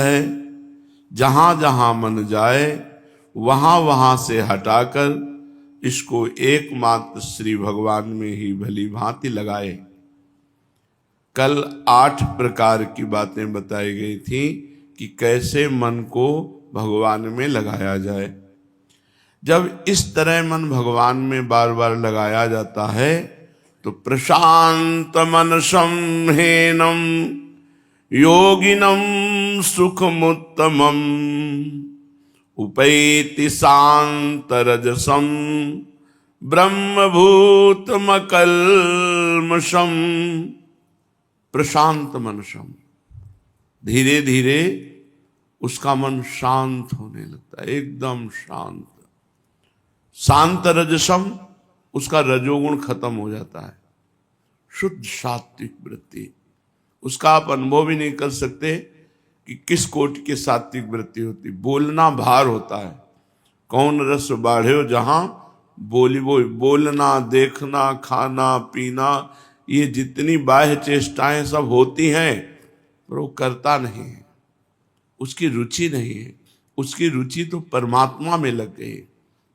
है। जहां जहां मन जाए वहां वहां से हटाकर इसको एकमात्र श्री भगवान में ही भली भांति लगाए। कल 8 प्रकार की बातें बताई गई थी कि कैसे मन को भगवान में लगाया जाए। जब इस तरह मन भगवान में बार बार लगाया जाता है तो प्रशांत मनसं ह्येनं योगिनं सुखमुत्तमम् उपैति शांतरजसं ब्रह्मभूतमकल्मषम्। प्रशांत मनसम, धीरे धीरे उसका मन शांत होने लगता है, एकदम शांत। शांत रजसम, उसका रजोगुण खत्म हो जाता है। शुद्ध सात्विक वृत्ति, उसका आप अनुभव भी नहीं कर सकते कि किस कोटि की सात्विक वृत्ति होती। बोलना भार होता है। कौन रस बाढ़े जहां बोली वो, बोलना, देखना, खाना पीना, ये जितनी बाह्य चेष्टाएं सब होती हैं पर वो करता नहीं है, उसकी रुचि नहीं है। उसकी रुचि तो परमात्मा में लग गई,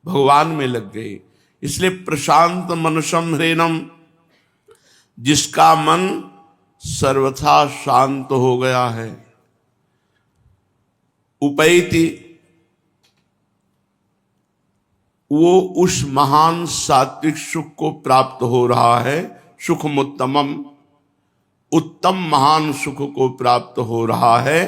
भगवान में लग गई। इसलिए प्रशांत मनसं ह्येनं, जिसका मन सर्वथा शांत हो गया है। उपैति, वो उस महान सात्विक सुख को प्राप्त हो रहा है। सुखमुत्तमम, उत्तम महान सुख को प्राप्त हो रहा है।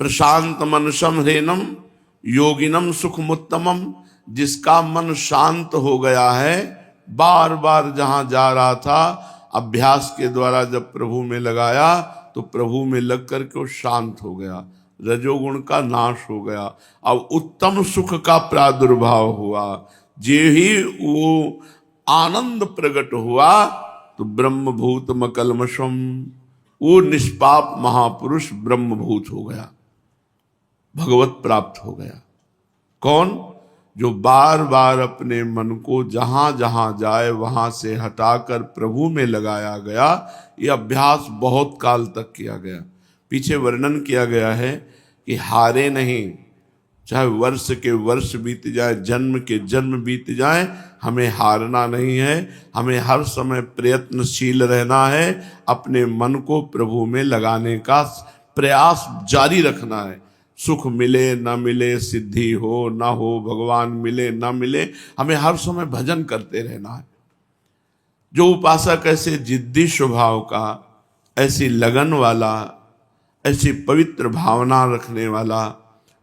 प्रशांत मनसं ह्येनं योगिनम सुखमुत्तमम, जिसका मन शांत हो गया है। बार बार जहां जा रहा था, अभ्यास के द्वारा जब प्रभु में लगाया तो प्रभु में लग करके वो शांत हो गया, रजोगुण का नाश हो गया। अब उत्तम सुख का प्रादुर्भाव हुआ। जे ही वो आनंद प्रकट हुआ तो ब्रह्मभूत मकल्मषम, वो निष्पाप महापुरुष ब्रह्मभूत हो गया, भगवत प्राप्त हो गया। कौन? जो बार बार अपने मन को जहां जहां जाए वहां से हटाकर प्रभु में लगाया गया। ये अभ्यास बहुत काल तक किया गया। पीछे वर्णन किया गया है कि हारे नहीं, चाहे वर्ष के वर्ष बीत जाए, जन्म के जन्म बीत जाए, हमें हारना नहीं है। हमें हर समय प्रयत्नशील रहना है। अपने मन को प्रभु में लगाने का प्रयास जारी रखना है। सुख मिले न मिले, सिद्धि हो न हो, भगवान मिले न मिले, हमें हर समय भजन करते रहना है। जो उपासक ऐसे जिद्दी स्वभाव का, ऐसी लगन वाला, ऐसी पवित्र भावना रखने वाला,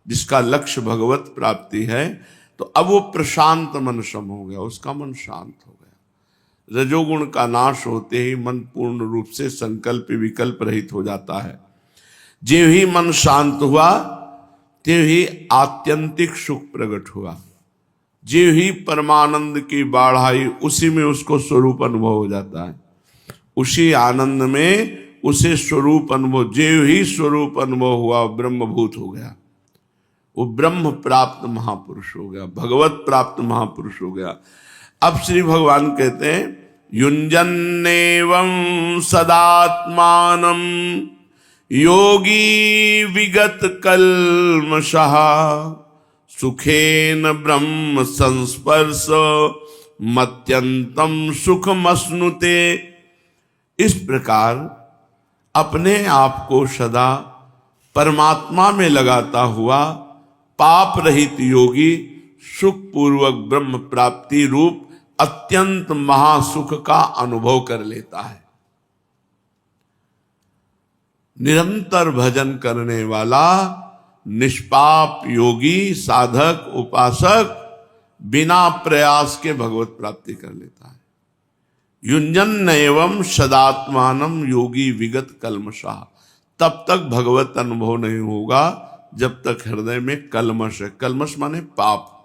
जिसका लक्ष्य भगवत प्राप्ति है, तो अब वो प्रशांत मनसम हो गया, उसका मन शांत हो गया। रजोगुण का नाश होते ही मन पूर्ण रूप से संकल्प विकल्प रहित हो जाता है। जो ही मन शांत हुआ ते ही आत्यंतिक सुख प्रकट हुआ। जो ही परमानंद की बाढ़ आई, उसी में उसको स्वरूप अनुभव हो जाता है। उसी आनंद में उसे स्वरूप अनुभव, जो ही स्वरूप अनुभव हुआ, ब्रह्मभूत हो गया। वो ब्रह्म प्राप्त महापुरुष हो गया, भगवत प्राप्त महापुरुष हो गया। अब श्री भगवान कहते हैं, युञ्जन्नेवं सदात्मानं योगी विगत कल्मषः सुखेन ब्रह्म संस्पर्श मत्यंतम सुखमश्नुते। इस प्रकार अपने आप को सदा परमात्मा में लगाता हुआ पाप रहित योगी सुख पूर्वक ब्रह्म प्राप्ति रूप अत्यंत महासुख का अनुभव कर लेता है। निरंतर भजन करने वाला निष्पाप योगी, साधक, उपासक बिना प्रयास के भगवत प्राप्ति कर लेता है। युञ्जन एवं सदात्मानम योगी विगत कल्मषः। तब तक भगवत अनुभव नहीं होगा जब तक हृदय में कल्मष है। कल्मष माने पाप।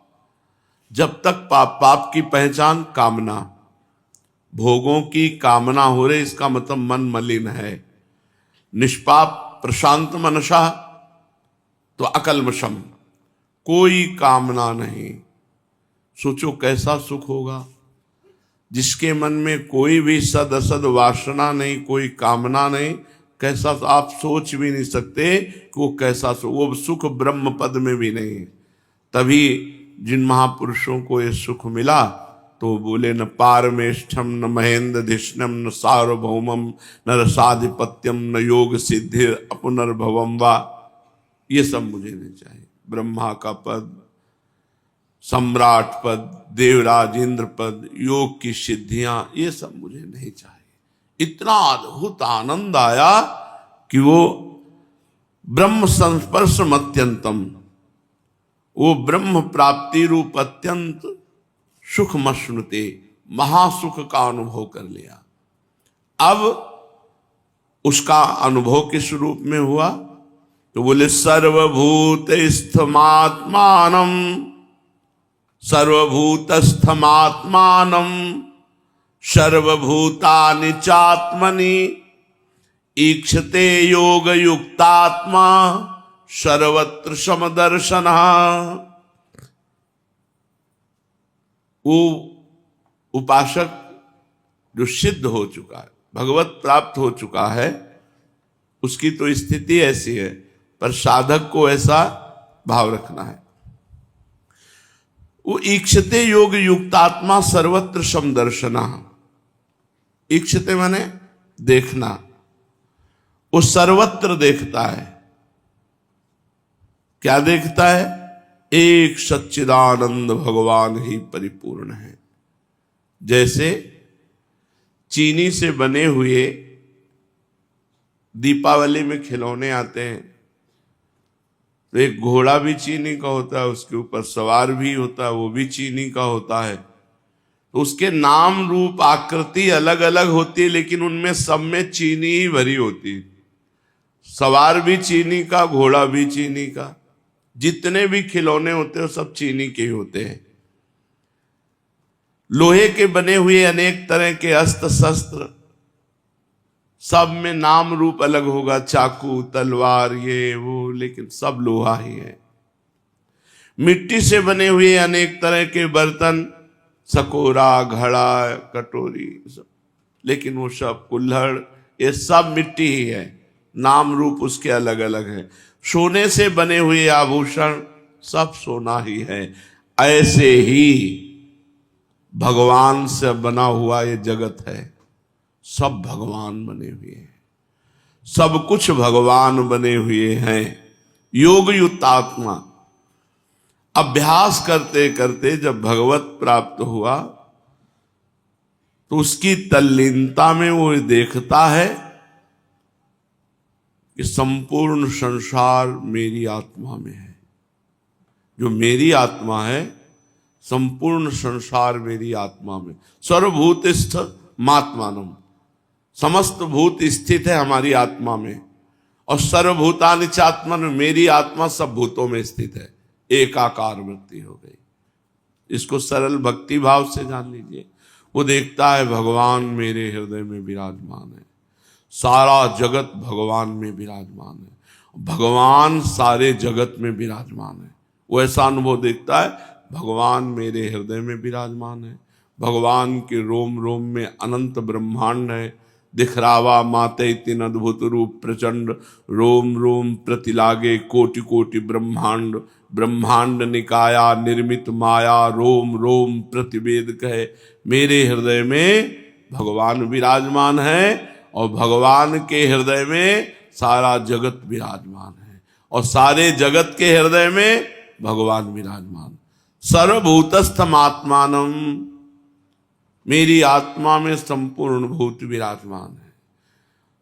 जब तक पाप की पहचान कामना, भोगों की कामना हो रही, इसका मतलब मन मलिन है। निष्पाप प्रशांत मनसा तो अकल्मषम, कोई कामना नहीं। सोचो कैसा सुख होगा जिसके मन में कोई भी सद असद वासना नहीं, कोई कामना नहीं, कैसा आप सोच भी नहीं सकते कि वो कैसा वो सुख ब्रह्म पद में भी नहीं है। तभी जिन महापुरुषों को ये सुख मिला तो बोले न पारमेष्ठम न महेंद्र धिष्णम न सार्वभौमम न रसाधिपत्यम न योग सिद्धि अपुनर्भवम वा, ये सब मुझे नहीं चाहिए। ब्रह्मा का पद, सम्राट पद, देवराज इंद्र पद, योग की सिद्धियां, ये सब मुझे नहीं चाहिए। इतना अद्भुत आनंद आया कि वो ब्रह्म संस्पर्शम अत्यंतम, वो ब्रह्म प्राप्ति रूप अत्यंत सुख मश्नुते, महासुख का अनुभव कर लिया। अब उसका अनुभव किस रूप में हुआ? तो बोले सर्वभूत स्थमात्मानम, सर्वभूतस्थमात्मानम सर्वभूतानि चात्मनि ईक्षते योग युक्तात्मा सर्वत्र समदर्शन। वो उपासक जो सिद्ध हो चुका है, भगवत प्राप्त हो चुका है, उसकी तो स्थिति ऐसी है, पर साधक को ऐसा भाव रखना है। वो ईक्षते योग युक्तात्मा सर्वत्र समदर्शना। ईक्षते माने देखना, वो सर्वत्र देखता है। क्या देखता है? एक सच्चिदानंद भगवान ही परिपूर्ण है। जैसे चीनी से बने हुए दीपावली में खिलौने आते हैं, तो एक घोड़ा भी चीनी का होता है, उसके ऊपर सवार भी होता है, वो भी चीनी का होता है। तो उसके नाम रूप आकृति अलग अलग होती है, लेकिन उनमें सब में चीनी ही भरी होती है। सवार भी चीनी का, घोड़ा भी चीनी का, जितने भी खिलौने होते हैं सब चीनी के ही होते हैं। लोहे के बने हुए अनेक तरह के अस्त्र शस्त्र, सब में नाम रूप अलग होगा, चाकू तलवार ये वो, लेकिन सब लोहा ही है। मिट्टी से बने हुए अनेक तरह के बर्तन, सकोरा, घड़ा, कटोरी, सब, लेकिन वो सब कुल्हड़, ये सब मिट्टी ही है, नाम रूप उसके अलग अलग है। सोने से बने हुए आभूषण, सब सोना ही है। ऐसे ही भगवान से बना हुआ ये जगत है, सब भगवान बने हुए हैं, सब कुछ भगवान बने हुए हैं। योग युक्त आत्मा अभ्यास करते करते जब भगवत प्राप्त हुआ तो उसकी तल्लीनता में वो देखता है कि संपूर्ण संसार मेरी आत्मा में है। जो मेरी आत्मा है, संपूर्ण संसार मेरी आत्मा में। सर्वभूतस्थ मात्मानम, समस्त भूत स्थित है हमारी आत्मा में, और सर्वभूतानि चात्मन, मेरी आत्मा सब भूतों में स्थित है। एकाकार वृत्ति हो गई। इसको सरल भक्ति भाव से जान लीजिए। वो देखता है भगवान मेरे हृदय में विराजमान है, सारा जगत भगवान में विराजमान है, भगवान सारे जगत में विराजमान है। वो ऐसा अनुभव देखता है, भगवान मेरे हृदय में विराजमान है, भगवान के रोम रोम में अनंत ब्रह्मांड है। दिखरावा माते तीन अद्भुत रूप प्रचंड, रोम रोम प्रतिलागे कोटि कोटि ब्रह्मांड, ब्रह्मांड निकाया निर्मित माया, रोम रोम प्रतिवेद कहे। मेरे हृदय में भगवान विराजमान है, और भगवान के हृदय में सारा जगत विराजमान है, और सारे जगत के हृदय में भगवान विराजमान। सर्वभूतस्थम आत्मानम, मेरी आत्मा में संपूर्ण भूत विराजमान है।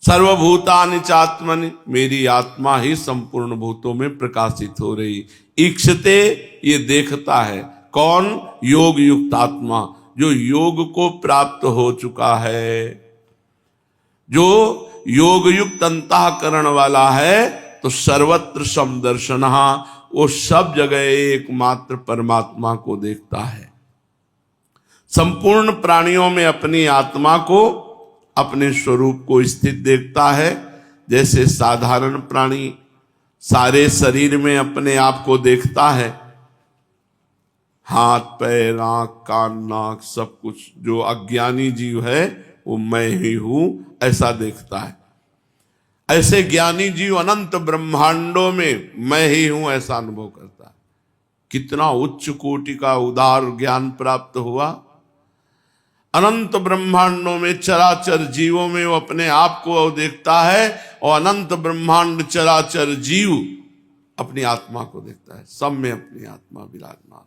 सर्वभूतानि चात्मनि, मेरी आत्मा ही संपूर्ण भूतों में प्रकाशित हो रही। ईक्षते, ये देखता है कौन? योग युक्त आत्मा, जो योग को प्राप्त हो चुका है, जो योग युक्त अंतःकरण वाला है। तो सर्वत्र समदर्शनः, वो सब जगह एकमात्र परमात्मा को देखता है। संपूर्ण प्राणियों में अपनी आत्मा को, अपने स्वरूप को स्थित देखता है। जैसे साधारण प्राणी सारे शरीर में अपने आप को देखता है, हाथ पैर आंख कान नाक सब कुछ। जो अज्ञानी जीव है वो मैं ही हूं ऐसा देखता है। ऐसे ज्ञानी जीव अनंत ब्रह्मांडों में मैं ही हूं ऐसा अनुभव करता है। कितना उच्च कोटि का उदार ज्ञान प्राप्त हुआ। अनंत ब्रह्मांडों में चराचर जीवों में वो अपने आप को देखता है और अनंत ब्रह्मांड चराचर जीव अपनी आत्मा को देखता है। सब में अपनी आत्मा विराजमान,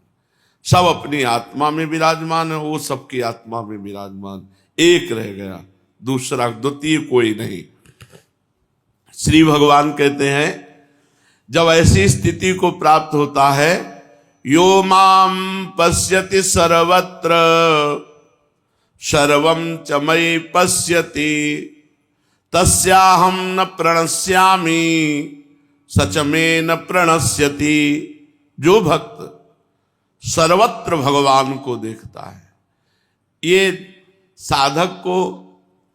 सब अपनी आत्मा में विराजमान है, वो सबकी आत्मा में विराजमान। एक रह गया, दूसरा द्वितीय कोई नहीं। श्री भगवान कहते हैं जब ऐसी स्थिति को प्राप्त होता है, यो माम पश्यति सर्वत्र सर्वं च मयि पश्यति तस्याहं न प्रणश्यामि सच में न प्रणश्यति। जो भक्त सर्वत्र भगवान को देखता है, ये साधक को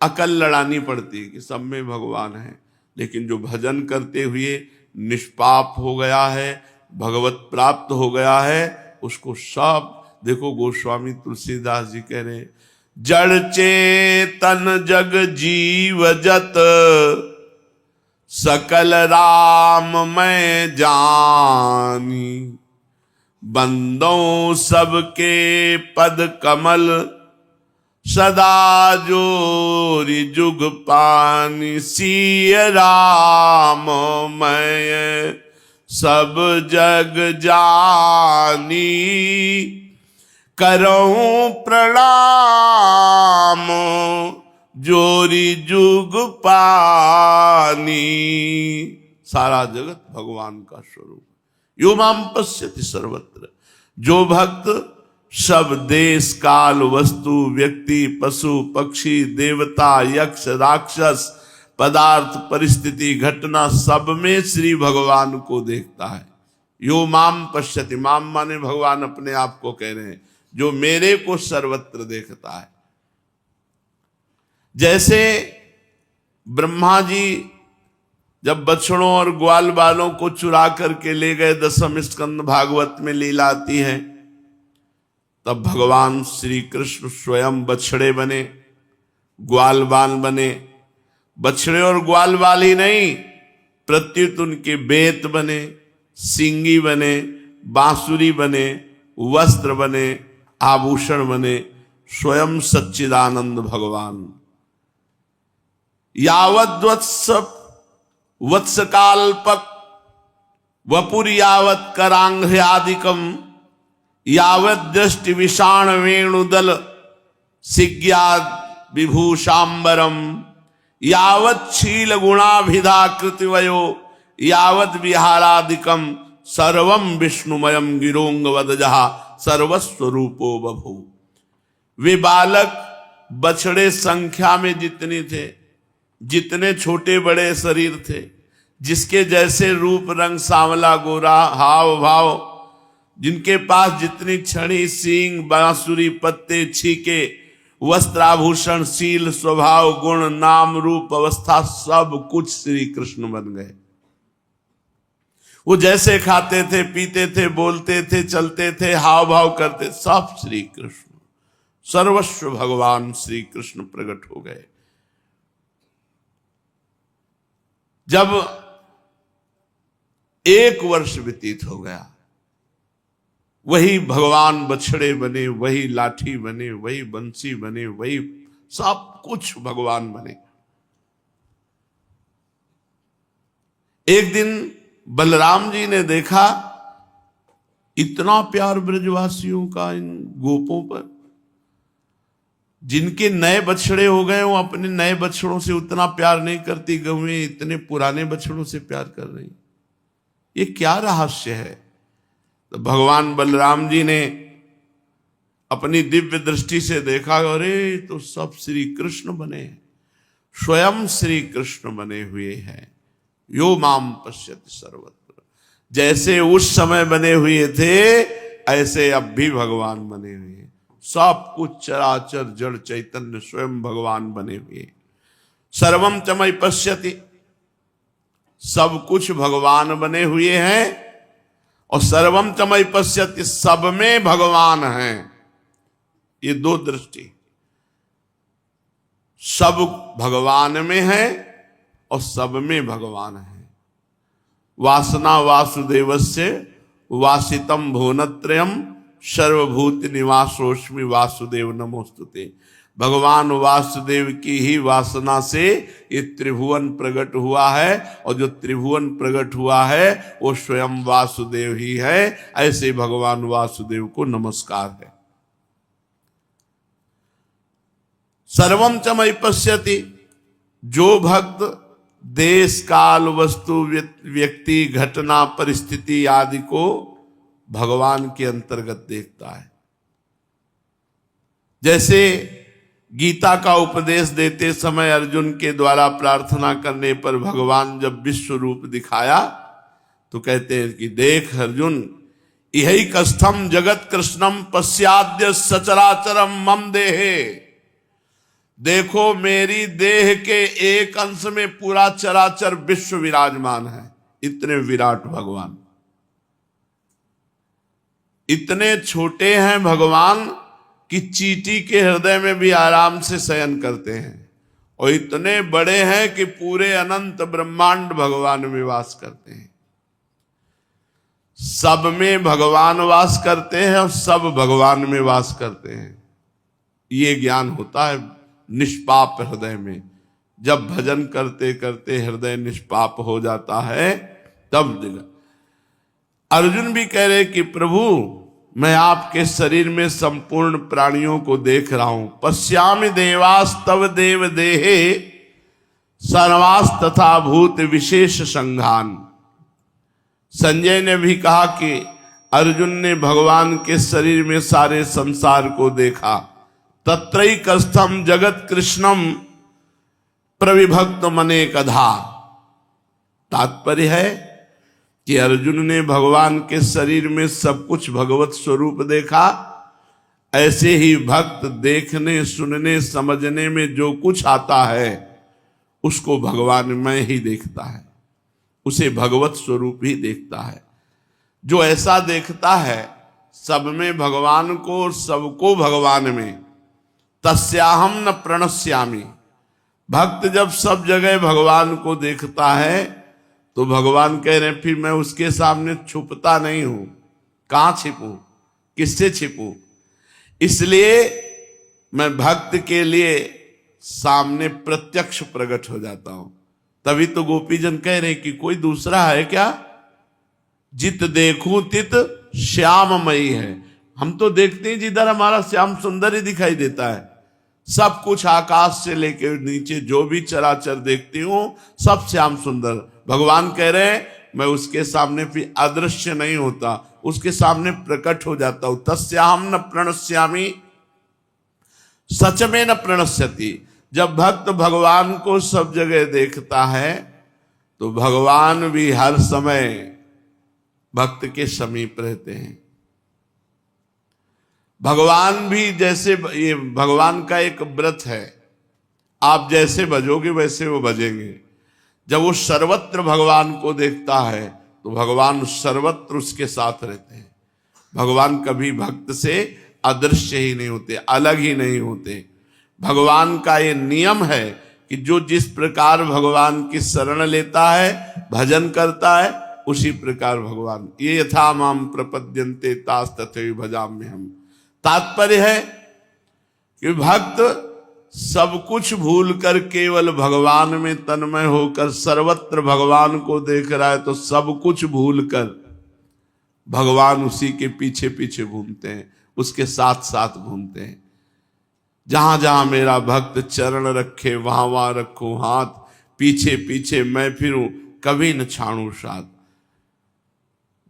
अकल लड़ानी पड़ती है कि सब में भगवान है, लेकिन जो भजन करते हुए निष्पाप हो गया है, भगवत प्राप्त हो गया है, उसको सब देखो। गोस्वामी तुलसीदास जी कह रहे हैं, जड़ चेतन जग जीव जत सकल राम मैं जानी बंदों सबके पद कमल सदा जोरी जुग पानी। सिय राम मैं सब जग जानी करऊं प्रणाम जोरी जुग पानी। सारा जगत भगवान का स्वरूप। यो माम पश्यति सर्वत्र। जो भक्त सब देश काल वस्तु व्यक्ति पशु पक्षी देवता यक्ष राक्षस पदार्थ परिस्थिति घटना सब में श्री भगवान को देखता है। यो माम पश्यति, माम माने भगवान अपने आप को कह रहे हैं, जो मेरे को सर्वत्र देखता है। जैसे ब्रह्मा जी जब बछड़ों और ग्वाल बालों को चुरा करके ले गए, दसम स्कंद भागवत में लीला आती है, तब भगवान श्री कृष्ण स्वयं बछड़े बने, ग्वाल बाल बने। बछड़े और ग्वाल बाल ही नहीं, प्रत्युत उनके बेत बने, सिंगी बने, बांसुरी बने, वस्त्र बने, आभूषण बने। स्वयं सच्चिदानंद भगवान। यावद वत्स काल्पक वपुर यावत करांघ्यादिकम यावत दृष्टि विषाण वेणुदल सिज्ञाद विभूषांबरम यावत शील गुणाभिधा कृतिवयो यावत विहारादिकम सर्वम विष्णुमयम गिरोंग वदजहा सर्वस्वरूपो बभू। वे बालक बछड़े संख्या में जितने थे, जितने छोटे बड़े शरीर थे, जिसके जैसे रूप रंग सांवला गोरा हाव भाव, जिनके पास जितनी छड़ी सींग बांसुरी पत्ते छीके वस्त्राभूषण शील स्वभाव गुण नाम रूप अवस्था सब कुछ श्री कृष्ण बन गए। वो जैसे खाते थे पीते थे बोलते थे चलते थे हाव भाव करते, सब श्री कृष्ण, सर्वस्व भगवान श्री कृष्ण प्रकट हो गए। जब 1 वर्ष व्यतीत हो गया, वही भगवान बछड़े बने, वही लाठी बने, वही बंसी बने, वही सब कुछ भगवान बने। एक दिन बलराम जी ने देखा इतना प्यार ब्रजवासियों का इन गोपों पर, जिनके नए बछड़े हो गए वो अपने नए बछड़ों से उतना प्यार नहीं करती, गौएं इतने पुराने बछड़ों से प्यार कर रही। ये क्या रहस्य है? तो भगवान बलराम जी ने अपनी दिव्य दृष्टि से देखा, अरे तो सब श्री कृष्ण बने, स्वयं श्री कृष्ण बने हुए हैं। यो माम पश्यति सर्वत्र। जैसे उस समय बने हुए थे ऐसे अब भी भगवान बने हुए हैं। सब कुछ चराचर जड़ चैतन्य स्वयं भगवान बने हुए। सर्वम च मयि पश्यति, सब कुछ भगवान बने हुए हैं, और सर्वम च मयि पश्यति, सब में भगवान हैं। ये दो दृष्टि, सब भगवान में है और सब में भगवान है। वासना वासुदेवस्य वासितम भुवनत्रयम सर्वभूत निवासोस्मि वासुदेव नमोस्तुते। भगवान वासुदेव की ही वासना से ये त्रिभुवन प्रकट हुआ है, और जो त्रिभुवन प्रकट हुआ है वो स्वयं वासुदेव ही है। ऐसे भगवान वासुदेव को नमस्कार है। सर्वम च मयि पश्यति, जो भक्त देश काल वस्तु व्यक्ति घटना परिस्थिति आदि को भगवान के अंतर्गत देखता है। जैसे गीता का उपदेश देते समय अर्जुन के द्वारा प्रार्थना करने पर भगवान जब विश्व रूप दिखाया तो कहते हैं कि देख अर्जुन, यही कस्थम जगत कृष्णम पश्चाद्य सचराचरम मम देहे। देखो मेरी देह के एक अंश में पूरा चराचर विश्व विराजमान है। इतने विराट भगवान, इतने छोटे हैं भगवान कि चींटी के हृदय में भी आराम से शयन करते हैं, और इतने बड़े हैं कि पूरे अनंत ब्रह्मांड भगवान में वास करते हैं। सब में भगवान वास करते हैं और सब भगवान में वास करते हैं। ये ज्ञान होता है निष्पाप हृदय में। जब भजन करते करते हृदय निष्पाप हो जाता है तब जगह। अर्जुन भी कह रहे कि प्रभु मैं आपके शरीर में संपूर्ण प्राणियों को देख रहा हूं। पश्यामि देवास तव देव देहे सर्वास तथा भूत विशेष संघान। संजय ने भी कहा कि अर्जुन ने भगवान के शरीर में सारे संसार को देखा। तत्रैकस्थम जगत कृष्णम प्रविभक्त मने कधा। तात्पर्य है कि अर्जुन ने भगवान के शरीर में सब कुछ भगवत स्वरूप देखा। ऐसे ही भक्त देखने सुनने समझने में जो कुछ आता है उसको भगवान में ही देखता है, उसे भगवत स्वरूप ही देखता है। जो ऐसा देखता है सब में भगवान को और सबको भगवान में, तस्याहम न प्रणश्यामि। भक्त जब सब जगह भगवान को देखता है तो भगवान कह रहे हैं फिर मैं उसके सामने छुपता नहीं हूं। कहां छिपूं, किससे छिपूं? इसलिए मैं भक्त के लिए सामने प्रत्यक्ष प्रकट हो जाता हूं। तभी तो गोपीजन कह रहे कि कोई दूसरा है क्या? जित देखूं तित श्याममयी है। हम तो देखते हैं जिधर हमारा श्याम सुंदर ही दिखाई देता है। सब कुछ आकाश से लेकर नीचे जो भी चराचर देखती हूं सब श्याम सुंदर। भगवान कह रहे हैं मैं उसके सामने फिर अदृश्य नहीं होता, उसके सामने प्रकट हो जाता हूं। तस्याहम न प्रणश्यामि सच में न प्रणश्यति। जब भक्त भगवान को सब जगह देखता है तो भगवान भी हर समय भक्त के समीप रहते हैं। भगवान भी जैसे, ये भगवान का एक व्रत है, आप जैसे भजोगे वैसे वो भजेंगे। जब वो सर्वत्र भगवान को देखता है तो भगवान सर्वत्र उसके साथ रहते हैं। भगवान कभी भक्त से अदृश्य ही नहीं होते, अलग ही नहीं होते। भगवान का ये नियम है कि जो जिस प्रकार भगवान की शरण लेता है, भजन करता है, उसी प्रकार भगवान, ये यथा माम प्रपद्यन्ते तास तथैव भजाम्यहम्। तात्पर्य है कि भक्त सब कुछ भूल कर केवल भगवान में तन्मय होकर सर्वत्र भगवान को देख रहा है तो सब कुछ भूल कर भगवान उसी के पीछे पीछे घूमते हैं, उसके साथ साथ घूमते हैं। जहां जहां मेरा भक्त चरण रखे वहां वहां रखो हाथ, पीछे पीछे मैं फिरूं कभी न छाड़ू साथ।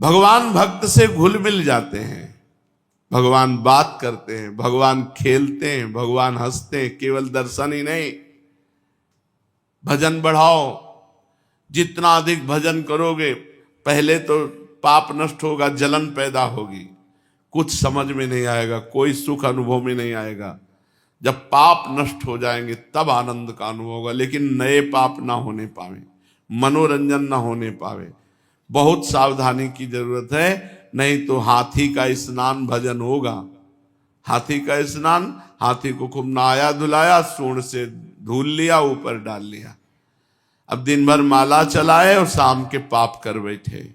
भगवान भक्त से घुल मिल जाते हैं, भगवान बात करते हैं, भगवान खेलते हैं, भगवान हंसते हैं। केवल दर्शन ही नहीं, भजन बढ़ाओ। जितना अधिक भजन करोगे पहले तो पाप नष्ट होगा, जलन पैदा होगी, कुछ समझ में नहीं आएगा, कोई सुख अनुभव में नहीं आएगा। जब पाप नष्ट हो जाएंगे तब आनंद का अनुभव होगा। लेकिन नए पाप ना होने पावे, मनोरंजन ना होने पावे, बहुत सावधानी की जरूरत है। नहीं तो हाथी का स्नान भजन होगा। हाथी का स्नान, हाथी को खूब नहाया धुलाया, सूंड से धूल लिया, ऊपर डाल लिया। अब दिन भर माला चलाए और शाम के पाप कर बैठे,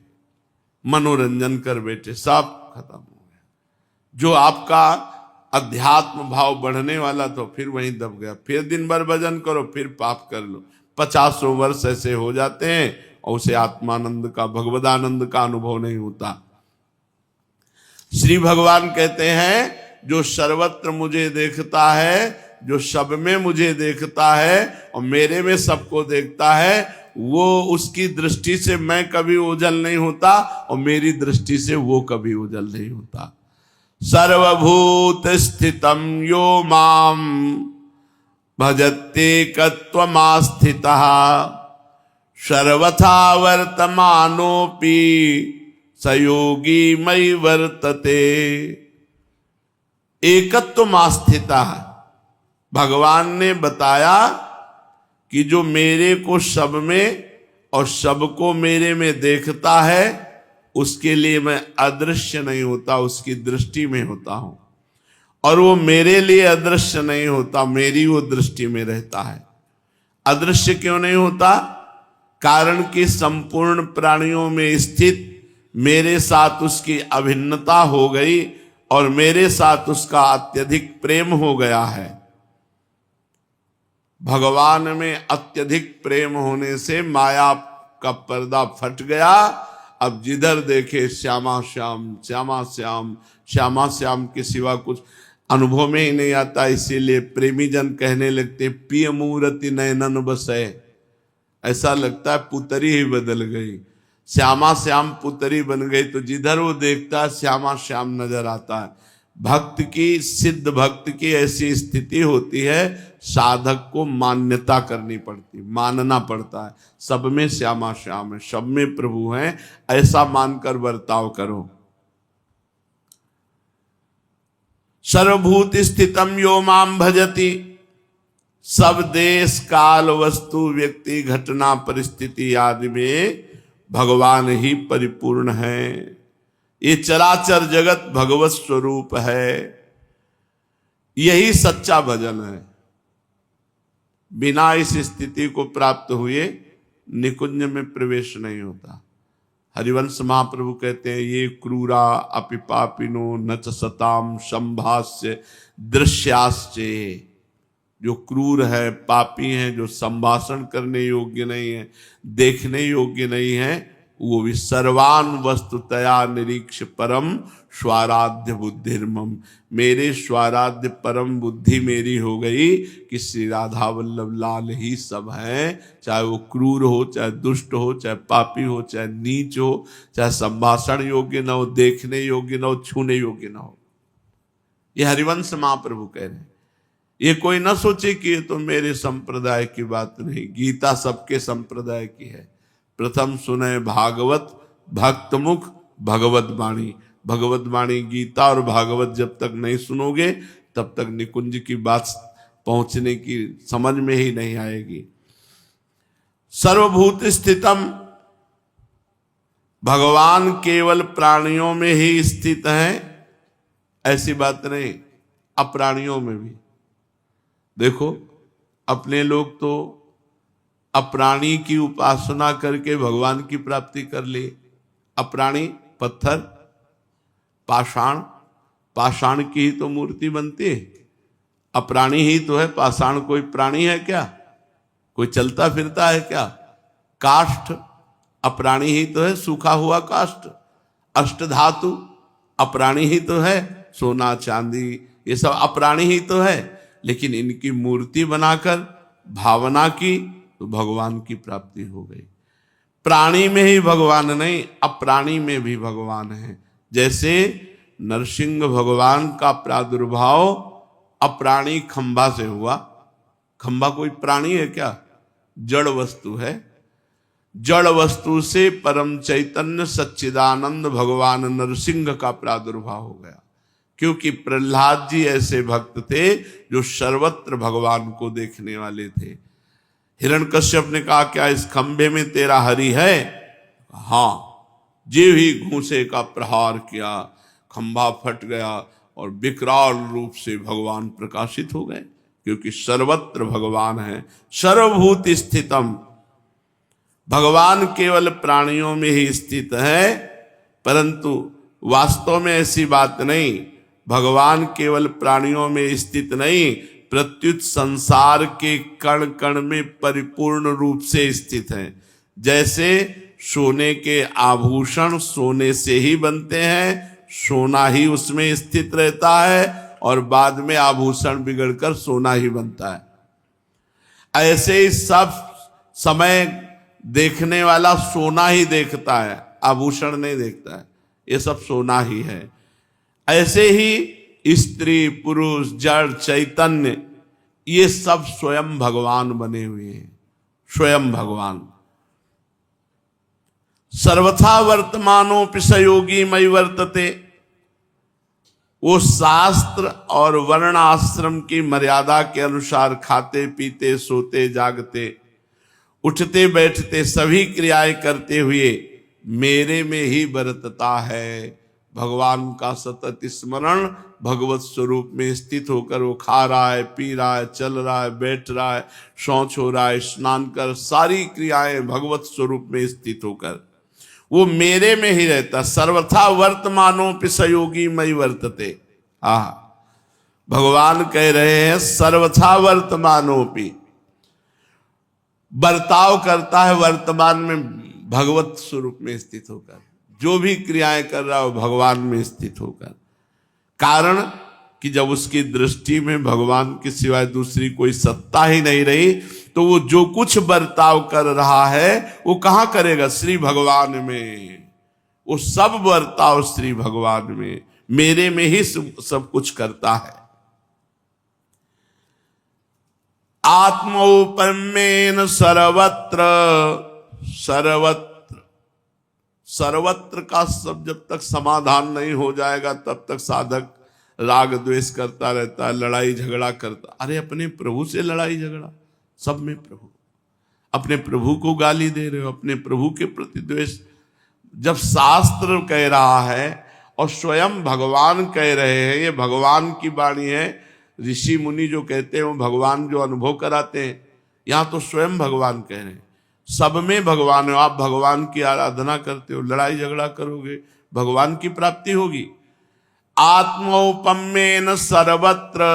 मनोरंजन कर बैठे, सब खत्म हो गया। जो आपका अध्यात्म भाव बढ़ने वाला तो फिर वहीं दब गया। फिर दिन भर भजन करो, फिर पाप कर लो, 50 वर्ष ऐसे हो जाते हैं और उसे आत्मानंद का, भगवदानंद का अनुभव नहीं होता। श्री भगवान कहते हैं जो सर्वत्र मुझे देखता है, जो सब में मुझे देखता है और मेरे में सबको देखता है, वो उसकी दृष्टि से मैं कभी ओझल नहीं होता और मेरी दृष्टि से वो कभी ओझल नहीं होता। सर्वभूत स्थितम यो माम भजत्येकत्वमास्थितः सर्वथा वर्तमानोऽपि सयोगी मयि वर्तते। एकत्वमास्थितः, भगवान ने बताया कि जो मेरे को सब में और सबको मेरे में देखता है, उसके लिए मैं अदृश्य नहीं होता, उसकी दृष्टि में होता हूं। और वो मेरे लिए अदृश्य नहीं होता, मेरी वो दृष्टि में रहता है। अदृश्य क्यों नहीं होता? कारण कि संपूर्ण प्राणियों में स्थित मेरे साथ उसकी अभिन्नता हो गई और मेरे साथ उसका अत्यधिक प्रेम हो गया है। भगवान में अत्यधिक प्रेम होने से माया का पर्दा फट गया। अब जिधर देखे श्यामा श्याम, श्यामा श्याम, श्यामा श्याम के सिवा कुछ अनुभव में ही नहीं आता। इसीलिए प्रेमी जन कहने लगते पिय मूर्ति नयनन बसे। ऐसा लगता है पुतरी ही बदल गई, श्यामा श्याम पुतरी बन गई, तो जिधर वो देखता है श्यामा श्याम नजर आता है। भक्त की, सिद्ध भक्त की ऐसी स्थिति होती है, साधक को मान्यता करनी पड़ती, मानना पड़ता है। सब में श्यामा श्याम है, सब में प्रभु हैं, ऐसा मानकर बर्ताव करो। सर्वभूत स्थितम यो माम भजति, सब देश काल वस्तु व्यक्ति घटना परिस्थिति आदि में भगवान ही परिपूर्ण है। ये चराचर जगत भगवत स्वरूप है। यही सच्चा भजन है। बिना इस स्थिति को प्राप्त हुए निकुंज में प्रवेश नहीं होता। हरिवंश महाप्रभु कहते हैं ये क्रूरा अपि पापिनो न च सताम संभाष्य दृश्याश्चे। जो क्रूर है, पापी हैं, जो संभाषण करने योग्य नहीं है, देखने योग्य नहीं है, वो भी सर्वान वस्तुतया निरीक्ष परम स्वाराध्य बुद्धिर्मम। मेरे स्वाराध्य परम बुद्धि मेरी हो गई कि श्री राधा वल्लभ लाल ही सब हैं। चाहे वो क्रूर हो, चाहे दुष्ट हो, चाहे पापी हो, चाहे नीच हो, चाहे संभाषण योग्य न हो, देखने योग्य न हो, छूने योग्य न हो। ये हरिवंश महाप्रभु कह रहे हैं। ये कोई ना सोचे कि ये तो मेरे संप्रदाय की बात नहीं, गीता सबके संप्रदाय की है। प्रथम सुने भागवत भक्त मुख भगवत वाणी। भगवत वाणी गीता और भागवत जब तक नहीं सुनोगे तब तक निकुंज की बात पहुंचने की समझ में ही नहीं आएगी। सर्वभूत स्थितम, भगवान केवल प्राणियों में ही स्थित हैं ऐसी बात नहीं, अप्राणियों में भी। देखो अपने लोग तो अप्राणी की उपासना करके भगवान की प्राप्ति कर ली। अप्राणी पत्थर, पाषाण, पाषाण की ही तो मूर्ति बनती है। अप्राणी ही तो है पाषाण, कोई प्राणी है क्या? कोई चलता फिरता है क्या? काष्ठ अप्राणी ही तो है, सूखा हुआ काष्ठ। अष्टधातु अप्राणी ही तो है, सोना चांदी ये सब अप्राणी ही तो है। लेकिन इनकी मूर्ति बनाकर भावना की तो भगवान की प्राप्ति हो गई। प्राणी में ही भगवान नहीं, अप्राणी में भी भगवान है। जैसे नरसिंह भगवान का प्रादुर्भाव अप्राणी खंभा से हुआ। खंभा कोई प्राणी है क्या? जड़ वस्तु है। जड़ वस्तु से परम चैतन्य सच्चिदानंद भगवान नरसिंह का प्रादुर्भाव हो गया। क्योंकि प्रहलाद जी ऐसे भक्त थे जो सर्वत्र भगवान को देखने वाले थे। हिरण्यकश्यप ने कहा क्या इस खंभे में तेरा हरि है? हाँ। जीव ही घूंसे का प्रहार किया, खंभा फट गया और विकराल रूप से भगवान प्रकाशित हो गए। क्योंकि सर्वत्र भगवान है। सर्वभूत स्थितम, भगवान केवल प्राणियों में ही स्थित है, परंतु वास्तव में ऐसी बात नहीं। भगवान केवल प्राणियों में स्थित नहीं, प्रत्युत संसार के कण कण में परिपूर्ण रूप से स्थित है। जैसे सोने के आभूषण सोने से ही बनते हैं, सोना ही उसमें स्थित रहता है और बाद में आभूषण बिगड़कर सोना ही बनता है। ऐसे ही सब समय देखने वाला सोना ही देखता है, आभूषण नहीं देखता है, ये सब सोना ही है। ऐसे ही स्त्री पुरुष जड़ चैतन्य ये सब स्वयं भगवान बने हुए हैं, स्वयं भगवान। सर्वथा वर्तमानोपि स योगी मयि वर्तते। वो शास्त्र और वर्ण आश्रम की मर्यादा के अनुसार खाते पीते सोते जागते उठते बैठते सभी क्रियाएं करते हुए मेरे में ही बरतता है। भगवान का सतत स्मरण, भगवत स्वरूप में स्थित होकर वो खा रहा है, पी रहा है, चल रहा है, बैठ रहा है, शौच हो रहा है, स्नान कर, सारी क्रियाएं भगवत स्वरूप में स्थित होकर वो मेरे में ही रहता। सर्वथा वर्तमानोपि स योगी मयि वर्तते। भगवान कह रहे हैं सर्वथा वर्तमानोपि, बर्ताव करता है वर्तमान में भगवत स्वरूप में स्थित होकर, जो भी क्रियाएं कर रहा हो भगवान में स्थित होकर। कारण कि जब उसकी दृष्टि में भगवान के सिवाय दूसरी कोई सत्ता ही नहीं रही, तो वो जो कुछ बर्ताव कर रहा है वो कहां करेगा? श्री भगवान में। वो सब बर्ताव श्री भगवान में, मेरे में ही सब कुछ करता है। आत्मौपम्येन सर्वत्र, सर्वत्र, सर्वत्र का सब जब तक समाधान नहीं हो जाएगा तब तक साधक राग द्वेष करता रहता है, लड़ाई झगड़ा करता। अरे अपने प्रभु से लड़ाई झगड़ा, सब में प्रभु, अपने प्रभु को गाली दे रहे हो, अपने प्रभु के प्रति द्वेष। जब शास्त्र कह रहा है और स्वयं भगवान कह रहे हैं, ये भगवान की वाणी है। ऋषि मुनि जो कहते हैं वो भगवान जो अनुभव कराते हैं, यहां तो स्वयं भगवान कह रहे हैं सब में भगवान हो। आप भगवान की आराधना करते हो, लड़ाई झगड़ा करोगे, भगवान की प्राप्ति होगी। आत्मौपम्येन सर्वत्र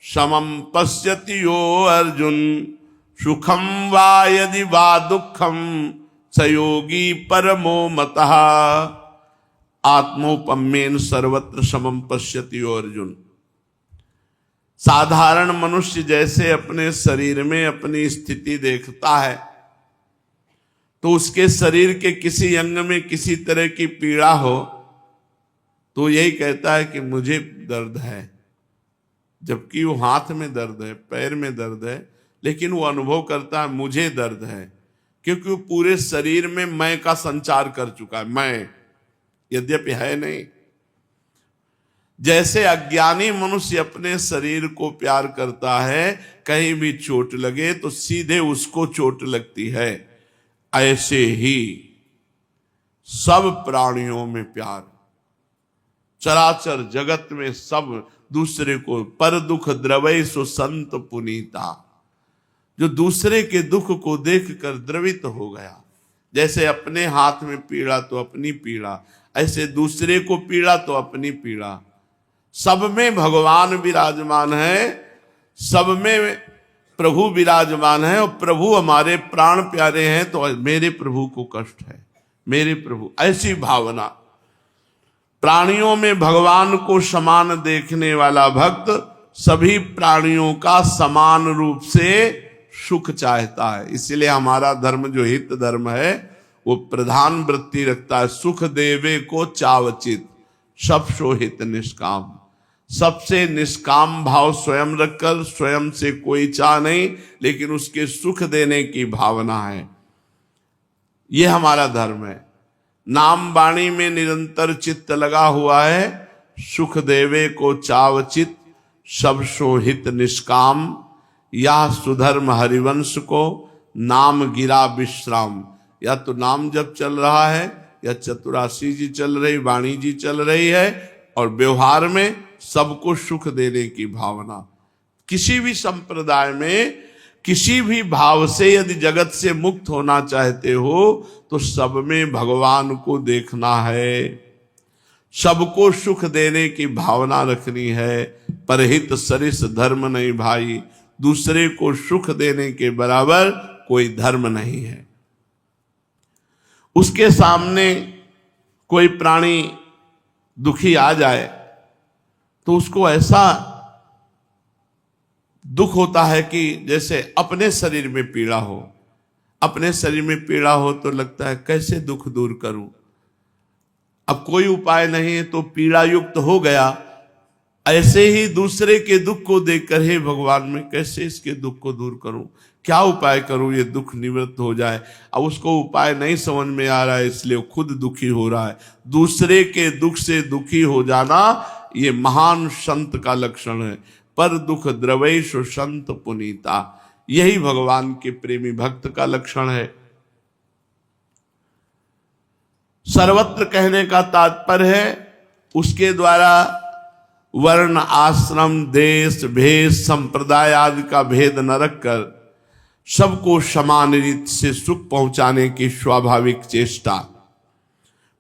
समम पश्यति यो अर्जुन, सुखम वा यदि वा दुखम स योगी परमो मतः। आत्मौपम्येन सर्वत्र समम पश्यति यो अर्जुन। साधारण मनुष्य जैसे अपने शरीर में अपनी स्थिति देखता है, तो उसके शरीर के किसी अंग में किसी तरह की पीड़ा हो तो यही कहता है कि मुझे दर्द है, जबकि वो हाथ में दर्द है, पैर में दर्द है, लेकिन वो अनुभव करता है मुझे दर्द है, क्योंकि वो पूरे शरीर में मैं का संचार कर चुका है। मैं यद्यपि है नहीं। जैसे अज्ञानी मनुष्य अपने शरीर को प्यार करता है, कहीं भी चोट लगे तो सीधे उसको चोट लगती है, ऐसे ही सब प्राणियों में प्यार, चराचर जगत में सब दूसरे को। पर दुख द्रवै सो संत पुनीता, जो दूसरे के दुख को देखकर द्रवित हो गया। जैसे अपने हाथ में पीड़ा तो अपनी पीड़ा, ऐसे दूसरे को पीड़ा तो अपनी पीड़ा। सब में भगवान विराजमान है, सब में प्रभु विराजमान है, और प्रभु हमारे प्राण प्यारे हैं, तो मेरे प्रभु को कष्ट है, मेरे प्रभु, ऐसी भावना। प्राणियों में भगवान को समान देखने वाला भक्त सभी प्राणियों का समान रूप से सुख चाहता है। इसलिए हमारा धर्म जो हित धर्म है वो प्रधान वृत्ति रखता है, सुख देवे को चावचित सब सो हित निष्काम। सबसे निष्काम भाव स्वयं रखकर, स्वयं से कोई चाह नहीं, लेकिन उसके सुख देने की भावना है। ये हमारा धर्म है। नाम वाणी में निरंतर चित्त लगा हुआ है। सुख देवे को चावचित सब सो हित निष्काम, या सुधर्म हरिवंश को नाम गिरा विश्राम। या तो नाम जब चल रहा है, या चतुरासी जी चल रही, वाणी जी चल रही है, और व्यवहार में सबको सुख देने की भावना। किसी भी संप्रदाय में किसी भी भाव से यदि जगत से मुक्त होना चाहते हो तो सब में भगवान को देखना है, सबको सुख देने की भावना रखनी है। परहित सरिस धर्म नहीं भाई, दूसरे को सुख देने के बराबर कोई धर्म नहीं है। उसके सामने कोई प्राणी दुखी आ जाए तो उसको ऐसा दुख होता है कि जैसे अपने शरीर में पीड़ा हो। अपने शरीर में पीड़ा हो तो लगता है कैसे दुख दूर करूं, अब कोई उपाय नहीं है तो पीड़ा युक्त हो गया। ऐसे ही दूसरे के दुख को देखकर हे भगवान मैं कैसे इसके दुख को दूर करूं, क्या उपाय करूं ये दुख निवृत्त हो जाए। अब उसको उपाय नहीं समझ में आ रहा है इसलिए खुद दुखी हो रहा है। दूसरे के दुख से दुखी हो जाना ये महान संत का लक्षण है। पर दुख द्रवेश संत पुनीता, यही भगवान के प्रेमी भक्त का लक्षण है। सर्वत्र कहने का तात्पर्य है उसके द्वारा वर्ण आश्रम देश भेद संप्रदाय आदि का भेद न रखकर सबको समान रीत से सुख पहुंचाने की स्वाभाविक चेष्टा।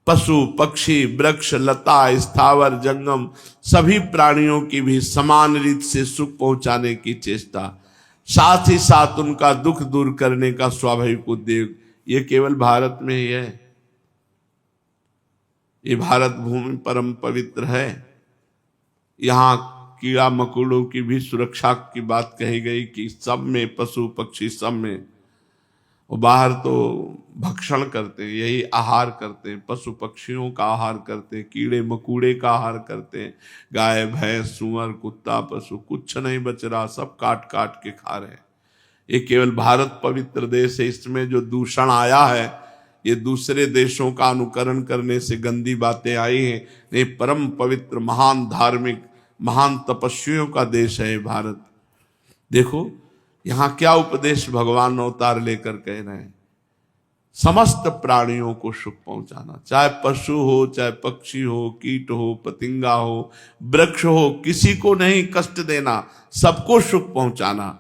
पशु पक्षी वृक्ष लता स्थावर जंगम सभी प्राणियों की भी समान रीत से सुख पहुंचाने की चेष्टा, साथ ही साथ उनका दुख दूर करने का स्वाभाविक उद्योग। ये केवल भारत में ही है। ये भारत भूमि परम पवित्र है। यहाँ कीड़ा मकोड़ों की भी सुरक्षा की बात कही गई कि सब में पशु पक्षी सब में, और बाहर तो भक्षण करते हैं, यही आहार करते हैं, पशु पक्षियों का आहार करते हैं, कीड़े मकोड़े का आहार करते हैं। गाय भैंस सुअर कुत्ता पशु कुछ नहीं बच रहा, सब काट काट के खा रहे हैं। ये केवल भारत पवित्र देश है, इसमें जो दूषण आया है ये दूसरे देशों का अनुकरण करने से गंदी बातें आई हैं। ये परम पवित्र महान धार्मिक महान तपस्वियों का देश है भारत। देखो यहाँ क्या उपदेश भगवान अवतार लेकर कह रहे हैं, समस्त प्राणियों को सुख पहुंचाना, चाहे पशु हो चाहे पक्षी हो कीट हो पतिंगा हो वृक्ष हो, किसी को नहीं कष्ट देना, सबको सुख पहुंचाना।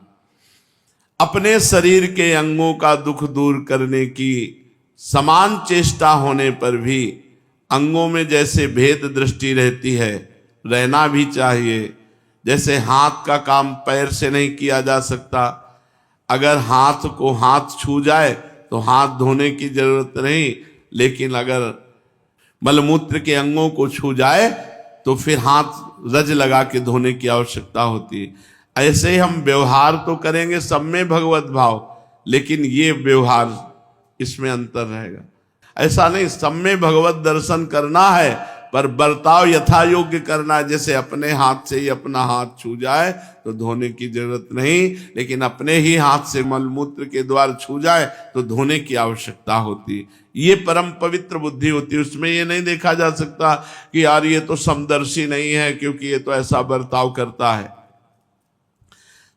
अपने शरीर के अंगों का दुख दूर करने की समान चेष्टा होने पर भी अंगों में जैसे भेद दृष्टि रहती है रहना भी चाहिए। जैसे हाथ का काम पैर से नहीं किया जा सकता, अगर हाथ को हाथ छू जाए तो हाथ धोने की जरूरत नहीं, लेकिन अगर मलमूत्र के अंगों को छू जाए तो फिर हाथ रज लगा के धोने की आवश्यकता होती है। ऐसे ही हम व्यवहार तो करेंगे सब में भगवत भाव, लेकिन ये व्यवहार इसमें अंतर रहेगा। ऐसा नहीं सब में भगवत दर्शन करना है पर बर्ताव यथा योग्य करना है। जैसे अपने हाथ से ही अपना हाथ छू जाए तो धोने की जरूरत नहीं, लेकिन अपने ही हाथ से मलमूत्र के द्वार छू जाए तो धोने की आवश्यकता होती। ये परम पवित्र बुद्धि होती है। उसमें ये नहीं देखा जा सकता कि यार ये तो समदर्शी नहीं है क्योंकि ये तो ऐसा बर्ताव करता है।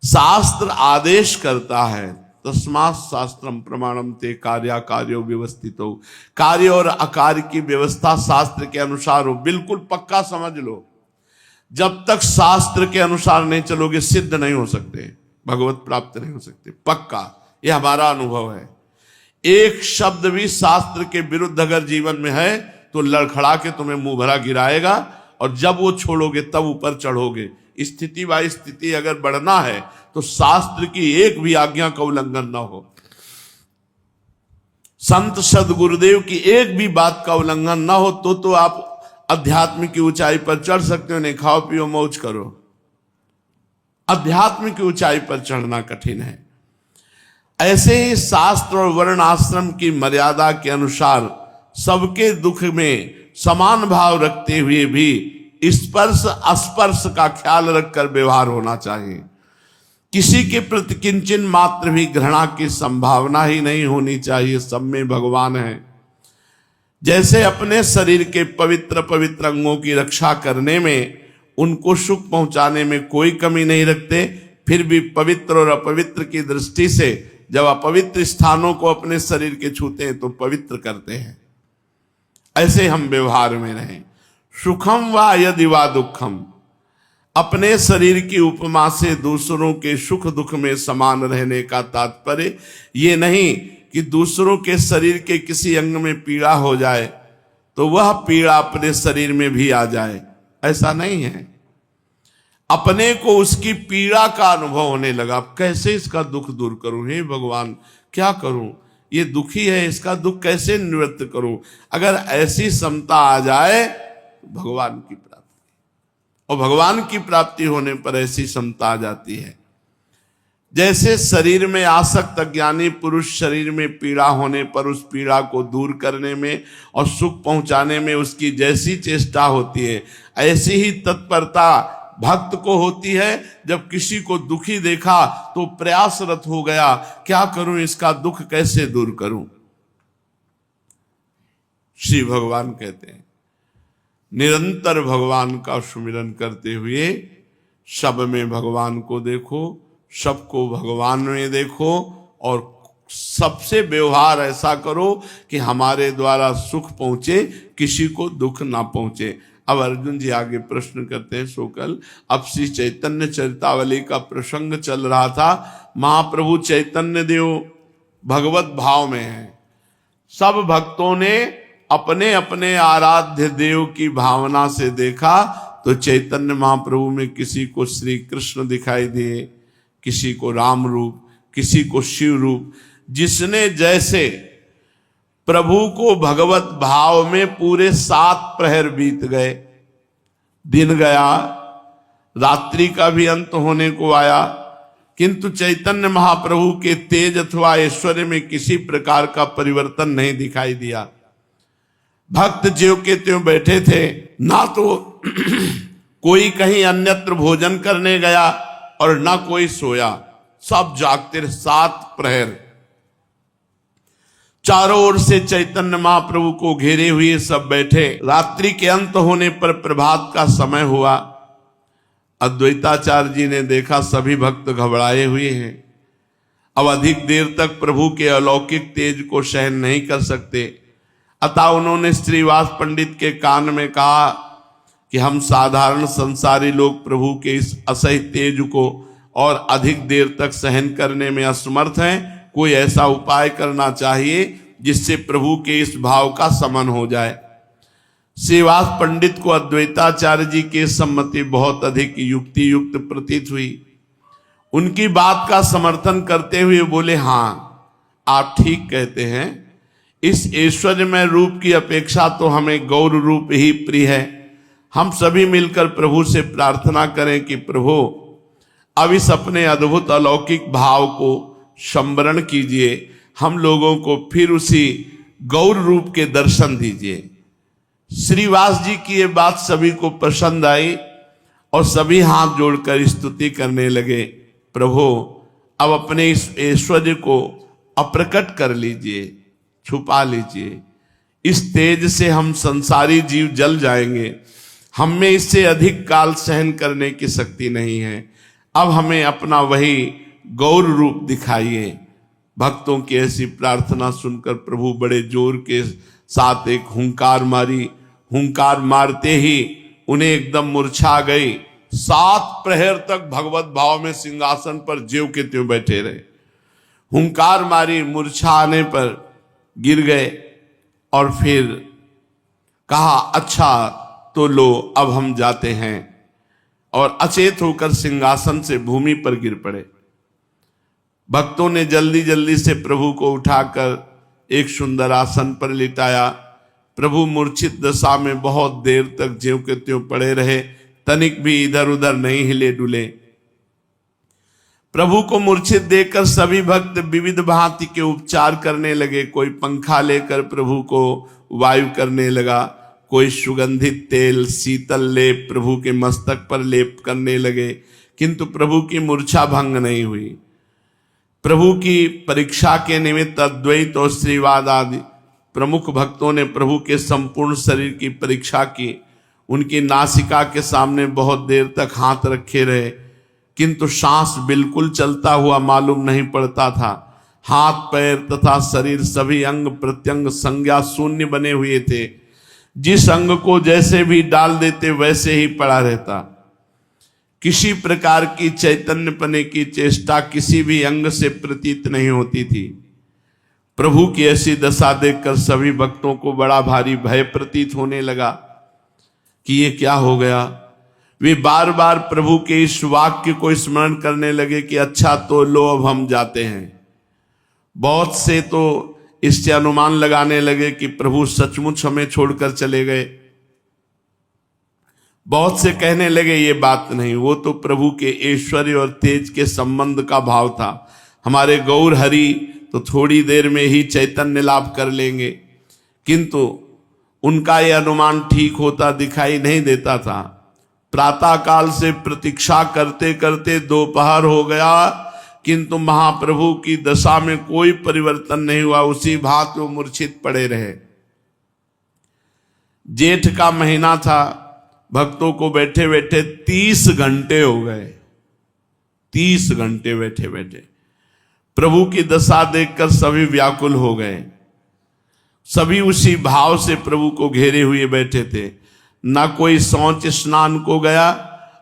शास्त्र आदेश करता है, तस्मात् शास्त्रम प्रमाणम ते कार्याकार्यो व्यवस्थितो, कार्य और अकार्य की व्यवस्था शास्त्र के अनुसार हो। बिल्कुल पक्का समझ लो, जब तक शास्त्र के अनुसार नहीं चलोगे सिद्ध नहीं हो सकते, भगवत प्राप्त नहीं हो सकते, पक्का। यह हमारा अनुभव है। एक शब्द भी शास्त्र के विरुद्ध अगर जीवन में है तो लड़खड़ा के तुम्हें मुंह भरा गिराएगा, और जब वो छोड़ोगे तब ऊपर चढ़ोगे। स्थिति बाई स्थिति अगर बढ़ना है तो शास्त्र की एक भी आज्ञा का उल्लंघन न हो, संत सदगुरुदेव की एक भी बात का उल्लंघन न हो, तो आप अध्यात्म की ऊंचाई पर चढ़ सकते हो। नहीं खाओ पियो मौज करो, अध्यात्म की ऊंचाई पर चढ़ना कठिन है। ऐसे ही शास्त्र और वर्ण आश्रम की मर्यादा के अनुसार सबके दुख में समान भाव रखते हुए भी स्पर्श अस्पर्श का ख्याल रखकर व्यवहार होना चाहिए। किसी के प्रति किंचन मात्र भी घृणा की संभावना ही नहीं होनी चाहिए। सब में भगवान है। जैसे अपने शरीर के पवित्र पवित्र अंगों की रक्षा करने में, उनको सुख पहुंचाने में कोई कमी नहीं रखते, फिर भी पवित्र और अपवित्र की दृष्टि से जब अपवित्र स्थानों को अपने शरीर के छूते हैं तो पवित्र करते हैं। ऐसे हम व्यवहार में रहें। सुखम वा यदि वा दुखम, अपने शरीर की उपमा से दूसरों के सुख दुख में समान रहने का तात्पर्य ये नहीं कि दूसरों के शरीर के किसी अंग में पीड़ा हो जाए तो वह पीड़ा अपने शरीर में भी आ जाए, ऐसा नहीं है। अपने को उसकी पीड़ा का अनुभव होने लगा, कैसे इसका दुख दूर करूं, हे भगवान क्या करूं, ये दुखी है, इसका दुख कैसे निवृत्त करूं। अगर ऐसी क्षमता आ जाए भगवान की प्राप्ति, और भगवान की प्राप्ति होने पर ऐसी क्षमता आ जाती है। जैसे शरीर में आसक्त अज्ञानी पुरुष शरीर में पीड़ा होने पर उस पीड़ा को दूर करने में और सुख पहुंचाने में उसकी जैसी चेष्टा होती है, ऐसी ही तत्परता भक्त को होती है। जब किसी को दुखी देखा तो प्रयासरत हो गया, क्या करूं, इसका दुख कैसे दूर करूं। श्री भगवान कहते हैं निरंतर भगवान का सुमिरन करते हुए सब में भगवान को देखो, सबको भगवान में देखो, और सबसे व्यवहार ऐसा करो कि हमारे द्वारा सुख पहुंचे, किसी को दुख ना पहुंचे। अब अर्जुन जी आगे प्रश्न करते हैं, सोकल अब श्री चैतन्य चरितावली का प्रसंग चल रहा था। महाप्रभु चैतन्य देव भगवत भाव में है। सब भक्तों ने अपने अपने आराध्य देव की भावना से देखा तो चैतन्य महाप्रभु में किसी को श्री कृष्ण दिखाई दिए, किसी को राम रूप, किसी को शिव रूप। जिसने जैसे प्रभु को भगवत भाव में पूरे 7 प्रहर बीत गए, दिन गया, रात्रि का भी अंत होने को आया, किंतु चैतन्य महाप्रभु के तेज अथवा ऐश्वर्य में किसी प्रकार का परिवर्तन नहीं दिखाई दिया। भक्त ज्यों के त्यों बैठे थे, ना तो कोई कहीं अन्यत्र भोजन करने गया और ना कोई सोया, सब जागते 7 प्रहर। चारों ओर से चैतन्य महाप्रभु को घेरे हुए सब बैठे। रात्रि के अंत होने पर प्रभात का समय हुआ। अद्वैताचार्य जी ने देखा सभी भक्त घबराए हुए हैं, अब अधिक देर तक प्रभु के अलौकिक तेज को सहन नहीं कर सकते। अतः उन्होंने श्रीवास पंडित के कान में कहा कि हम साधारण संसारी लोग प्रभु के इस असह्य तेज को और अधिक देर तक सहन करने में असमर्थ हैं। कोई ऐसा उपाय करना चाहिए जिससे प्रभु के इस भाव का समन हो जाए। श्रीवास पंडित को अद्वैताचार्य जी की सम्मति बहुत अधिक युक्ति युक्त प्रतीत हुई। उनकी बात का समर्थन करते हुए बोले, हाँ आप ठीक कहते हैं, इस ऐश्वर्यमय रूप की अपेक्षा तो हमें गौर रूप ही प्रिय है। हम सभी मिलकर प्रभु से प्रार्थना करें कि प्रभु अब इस अपने अद्भुत अलौकिक भाव को संवरण कीजिए, हम लोगों को फिर उसी गौर रूप के दर्शन दीजिए। श्रीवास जी की ये बात सभी को पसंद आई और सभी हाथ जोड़कर स्तुति करने लगे, प्रभु अब अपने इस ऐश्वर्य को अप्रकट कर लीजिए, छुपा लीजिए। इस तेज से हम संसारी जीव जल जाएंगे, हम में इससे अधिक काल सहन करने की शक्ति नहीं है। अब हमें अपना वही गौर रूप दिखाइए। भक्तों की ऐसी प्रार्थना सुनकर प्रभु बड़े जोर के साथ एक हुंकार मारी। हुंकार मारते ही उन्हें एकदम मूर्छा गई। 7 प्रहर तक भगवत भाव में सिंहासन पर ज्यों के त्यों बैठे रहे। हुंकार मारी, मूर्छा आने पर गिर गए और फिर कहा, अच्छा तो लो अब हम जाते हैं, और अचेत होकर सिंहासन से भूमि पर गिर पड़े। भक्तों ने जल्दी जल्दी से प्रभु को उठाकर एक सुंदर आसन पर लिटाया। प्रभु मूर्छित दशा में बहुत देर तक ज्यों के त्यों पड़े रहे, तनिक भी इधर उधर नहीं हिले डुले। प्रभु को मूर्छित देखकर सभी भक्त विविध भांति के उपचार करने लगे। कोई पंखा लेकर प्रभु को वायु करने लगा, कोई सुगंधित तेल शीतल लेप प्रभु के मस्तक पर लेप करने लगे, किंतु प्रभु की मूर्छा भंग नहीं हुई। प्रभु की परीक्षा के निमित्त अद्वैत और श्रीवाद आदि प्रमुख भक्तों ने प्रभु के संपूर्ण शरीर की परीक्षा की। उनकी नासिका के सामने बहुत देर तक हाथ रखे रहे, किंतु सांस बिल्कुल चलता हुआ मालूम नहीं पड़ता था। हाथ पैर तथा शरीर सभी अंग प्रत्यंग संज्ञा शून्य बने हुए थे। जिस अंग को जैसे भी डाल देते वैसे ही पड़ा रहता। किसी प्रकार की चैतन्यपने की चेष्टा किसी भी अंग से प्रतीत नहीं होती थी। प्रभु की ऐसी दशा देखकर सभी भक्तों को बड़ा भारी भय प्रतीत होने लगा कि ये क्या हो गया। वे बार बार प्रभु के इस वाक्य को स्मरण करने लगे कि अच्छा तो लो अब हम जाते हैं। बहुत से तो इससे अनुमान लगाने लगे कि प्रभु सचमुच हमें छोड़कर चले गए। बहुत से कहने लगे ये बात नहीं, वो तो प्रभु के ऐश्वर्य और तेज के संबंध का भाव था। हमारे गौर हरि तो थोड़ी देर में ही चैतन्य लाभ कर लेंगे। किंतु उनका यह अनुमान ठीक होता दिखाई नहीं देता था। प्रातः काल से प्रतीक्षा करते करते दोपहर हो गया, किंतु महाप्रभु की दशा में कोई परिवर्तन नहीं हुआ। उसी भांति वो मूर्छित पड़े रहे। जेठ का महीना था। भक्तों को बैठे बैठे 30 घंटे हो गए। 30 घंटे बैठे बैठे प्रभु की दशा देखकर सभी व्याकुल हो गए। सभी उसी भाव से प्रभु को घेरे हुए बैठे थे। न कोई शौच स्नान को गया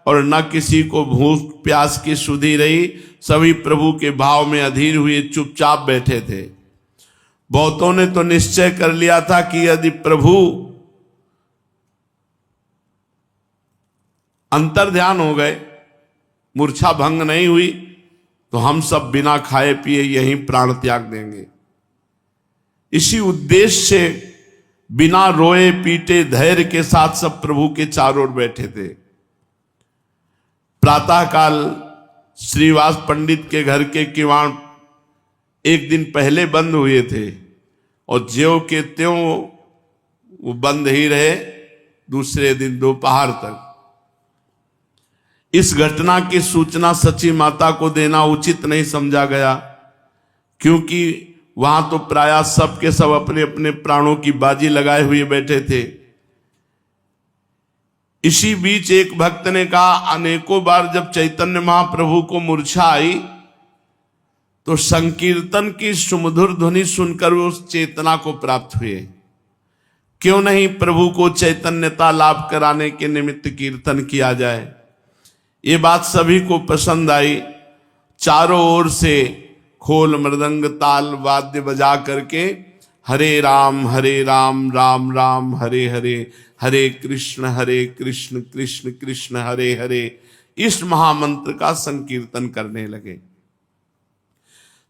और न किसी को भूख प्यास की सुधि रही। सभी प्रभु के भाव में अधीर हुए चुपचाप बैठे थे। बहुतों ने तो निश्चय कर लिया था कि यदि प्रभु अंतर्ध्यान हो गए, मूर्छा भंग नहीं हुई, तो हम सब बिना खाए पिए यहीं प्राण त्याग देंगे। इसी उद्देश्य से बिना रोए पीटे धैर्य के साथ सब प्रभु के चारों ओर बैठे थे। प्रातःकाल श्रीवास पंडित के घर के किवाड़ एक दिन पहले बंद हुए थे और ज्यों के त्यों वो बंद ही रहे दूसरे दिन दोपहर तक। इस घटना की सूचना सची माता को देना उचित नहीं समझा गया, क्योंकि वहां तो प्रायः सब के सब अपने अपने प्राणों की बाजी लगाए हुए बैठे थे। इसी बीच एक भक्त ने कहा, अनेकों बार जब चैतन्य महाप्रभु को मूर्छा आई तो संकीर्तन की सुमधुर ध्वनि सुनकर उस चेतना को प्राप्त हुए। क्यों नहीं प्रभु को चैतन्यता लाभ कराने के निमित्त कीर्तन किया जाए। ये बात सभी को पसंद आई। चारों ओर से खोल मृदंग ताल वाद्य बजा करके हरे राम राम राम हरे हरे, हरे कृष्ण कृष्ण कृष्ण हरे हरे, इस महामंत्र का संकीर्तन करने लगे।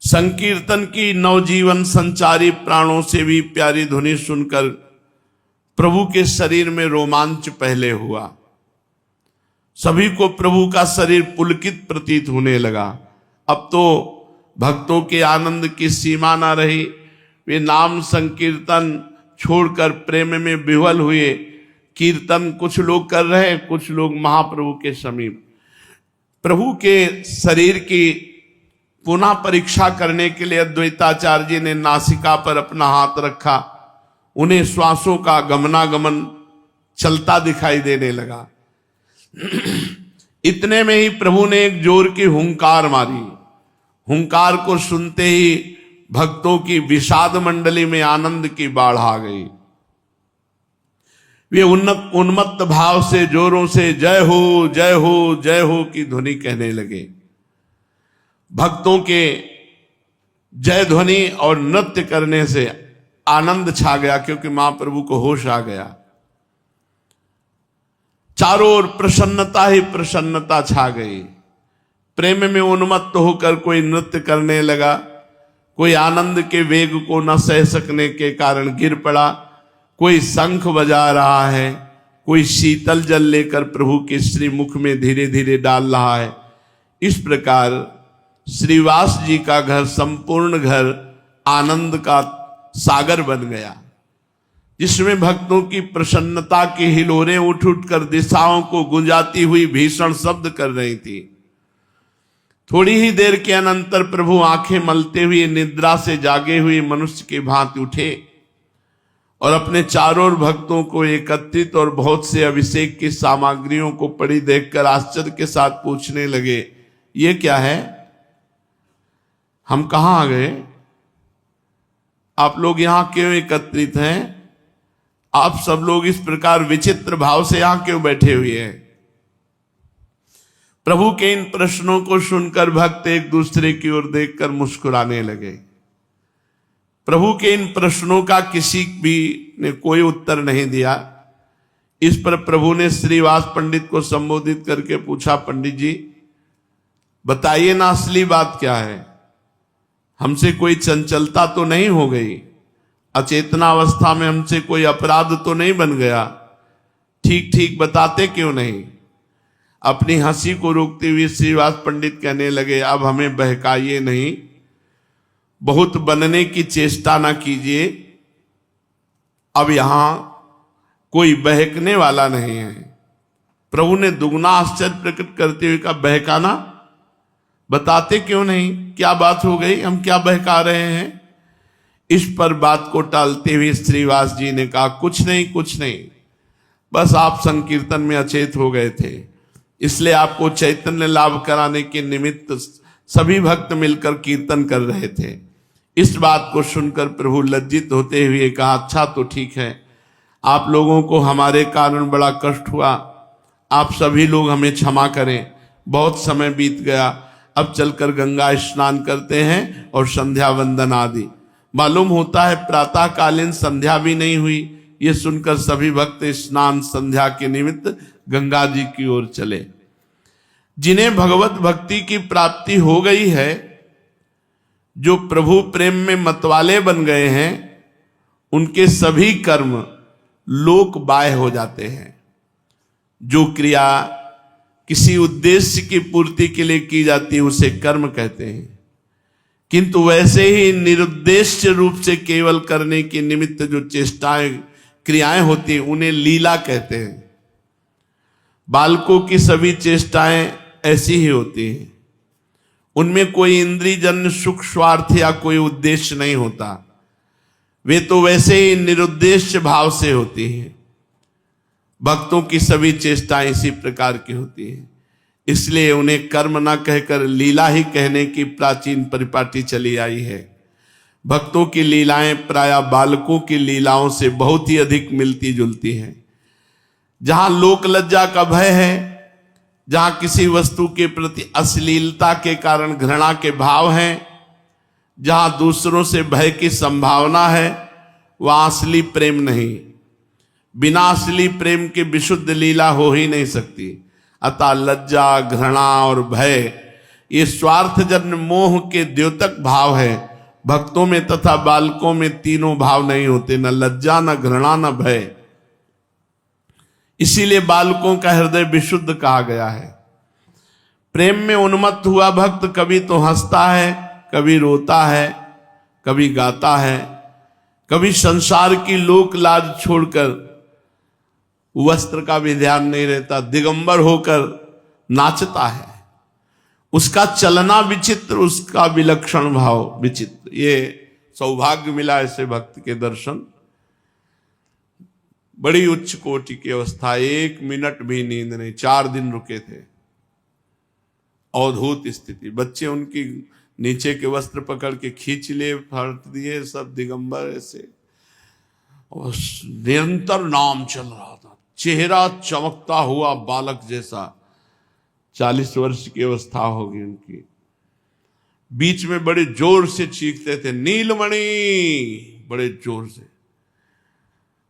संकीर्तन की नवजीवन संचारी प्राणों से भी प्यारी ध्वनि सुनकर प्रभु के शरीर में रोमांच पहले हुआ। सभी को प्रभु का शरीर पुलकित प्रतीत होने लगा। अब तो भक्तों के आनंद की सीमा न रही। वे नाम संकीर्तन छोड़कर प्रेम में विह्वल हुए। कीर्तन कुछ लोग कर रहे, कुछ लोग महाप्रभु के समीप। प्रभु के शरीर की पुनः परीक्षा करने के लिए अद्वैताचार्य जी ने नासिका पर अपना हाथ रखा। उन्हें श्वासों का गमनागमन चलता दिखाई देने लगा। इतने में ही प्रभु ने एक जोर की हुंकार मारी। हुंकार को सुनते ही भक्तों की विषाद मंडली में आनंद की बाढ़ आ गई। वे उन्मत्त भाव से जोरों से जय हो जय हो जय हो की ध्वनि कहने लगे। भक्तों के जय ध्वनि और नृत्य करने से आनंद छा गया, क्योंकि महाप्रभु को होश आ गया। चारों ओर प्रसन्नता ही प्रसन्नता छा गई। प्रेम में उन्मत्त होकर कोई नृत्य करने लगा, कोई आनंद के वेग को न सह सकने के कारण गिर पड़ा, कोई शंख बजा रहा है, कोई शीतल जल लेकर प्रभु के श्रीमुख में धीरे धीरे डाल रहा है। इस प्रकार श्रीवास जी का घर संपूर्ण घर आनंद का सागर बन गया, जिसमें भक्तों की प्रसन्नता की हिलोरें उठ उठकर दिशाओं को गुंजाती हुई भीषण शब्द कर रही थी। थोड़ी ही देर के अनंतर प्रभु आंखें मलते हुए निद्रा से जागे हुए मनुष्य के भांति उठे और अपने चारों ओर भक्तों को एकत्रित और बहुत से अभिषेक की सामग्रियों को पड़ी देखकर आश्चर्य के साथ पूछने लगे, ये क्या है? हम कहां आ गए? आप लोग यहां क्यों एकत्रित हैं? आप सब लोग इस प्रकार विचित्र भाव से यहां क्यों बैठे हुए हैं? प्रभु के इन प्रश्नों को सुनकर भक्त एक दूसरे की ओर देखकर मुस्कुराने लगे। प्रभु के इन प्रश्नों का किसी भी ने कोई उत्तर नहीं दिया। इस पर प्रभु ने श्रीवास पंडित को संबोधित करके पूछा, पंडित जी बताइए ना, असली बात क्या है? हमसे कोई चंचलता तो नहीं हो गई? अचेतनावस्था में हमसे कोई अपराध तो नहीं बन गया? ठीक ठीक बताते क्यों नहीं? अपनी हंसी को रोकते हुए श्रीवास पंडित कहने लगे, अब हमें बहकाइए नहीं, बहुत बनने की चेष्टा ना कीजिए। अब यहां कोई बहकने वाला नहीं है। प्रभु ने दुगना आश्चर्य प्रकट करते हुए कहा, बहकाना? बताते क्यों नहीं? क्या बात हो गई? हम क्या बहका रहे हैं? इस पर बात को टालते हुए श्रीवास जी ने कहा, कुछ नहीं, बस आप संकीर्तन में अचेत हो गए थे, इसलिए आपको चैतन्य लाभ कराने के निमित्त सभी भक्त मिलकर कीर्तन कर रहे थे। इस बात को सुनकर प्रभु लज्जित होते हुए कहा, अच्छा तो ठीक है, आप लोगों को हमारे कारण बड़ा कष्ट हुआ, आप सभी लोग हमें क्षमा करें, बहुत समय बीत गया, अब चलकर गंगा स्नान करते हैं और संध्या वंदन आदि। मालूम होता है प्रातःकालीन संध्या भी नहीं हुई। ये सुनकर सभी भक्त स्नान संध्या के निमित्त गंगा जी की ओर चले। जिन्हें भगवत भक्ति की प्राप्ति हो गई है, जो प्रभु प्रेम में मतवाले बन गए हैं, उनके सभी कर्म लोक बाह्य हो जाते हैं। जो क्रिया किसी उद्देश्य की पूर्ति के लिए की जाती है उसे कर्म कहते हैं, किंतु वैसे ही निरुद्देश्य रूप से केवल करने के निमित्त जो चेष्टाएं क्रियाएं होती हैं उन्हें लीला कहते हैं। बालकों की सभी चेष्टाएं ऐसी ही होती हैं, उनमें कोई इंद्रियजन्य सुख स्वार्थ या कोई उद्देश्य नहीं होता, वे तो वैसे ही निरुद्देश्य भाव से होती हैं। भक्तों की सभी चेष्टाएं इसी प्रकार की होती हैं, इसलिए उन्हें कर्म न कहकर लीला ही कहने की प्राचीन परिपाटी चली आई है। भक्तों की लीलाएं प्रायः बालकों की लीलाओं से बहुत ही अधिक मिलती जुलती हैं। जहां लोक लज्जा का भय है, जहां किसी वस्तु के प्रति अश्लीलता के कारण घृणा के भाव हैं, जहां दूसरों से भय की संभावना है, वहां असली प्रेम नहीं। बिना असली प्रेम के विशुद्ध लीला हो ही नहीं सकती। अतः लज्जा, घृणा और भय ये स्वार्थजन्य मोह के द्योतक भाव है। भक्तों में तथा बालकों में तीनों भाव नहीं होते, न लज्जा, न घृणा, न भय। इसीलिए बालकों का हृदय विशुद्ध कहा गया है। प्रेम में उन्मत्त हुआ भक्त कभी तो हंसता है, कभी रोता है, कभी गाता है, कभी संसार की लोक लाज छोड़कर वस्त्र का भी ध्यान नहीं रहता, दिगंबर होकर नाचता है। उसका चलना विचित्र, उसका विलक्षण भाव विचित्र। ये सौभाग्य मिला ऐसे भक्त के दर्शन। बड़ी उच्च कोटि की अवस्था, 1 मिनट भी नींद नहीं, 4 दिन रुके थे। अद्भुत स्थिति। बच्चे उनकी नीचे के वस्त्र पकड़ के खींच लिए, फट दिए, सब दिगंबर ऐसे, और निरंतर नाम चल रहा था। चेहरा चमकता हुआ बालक जैसा, 40 वर्ष की अवस्था होगी उनकी। बीच में बड़े जोर से चीखते थे, नीलमणि, बड़े जोर से।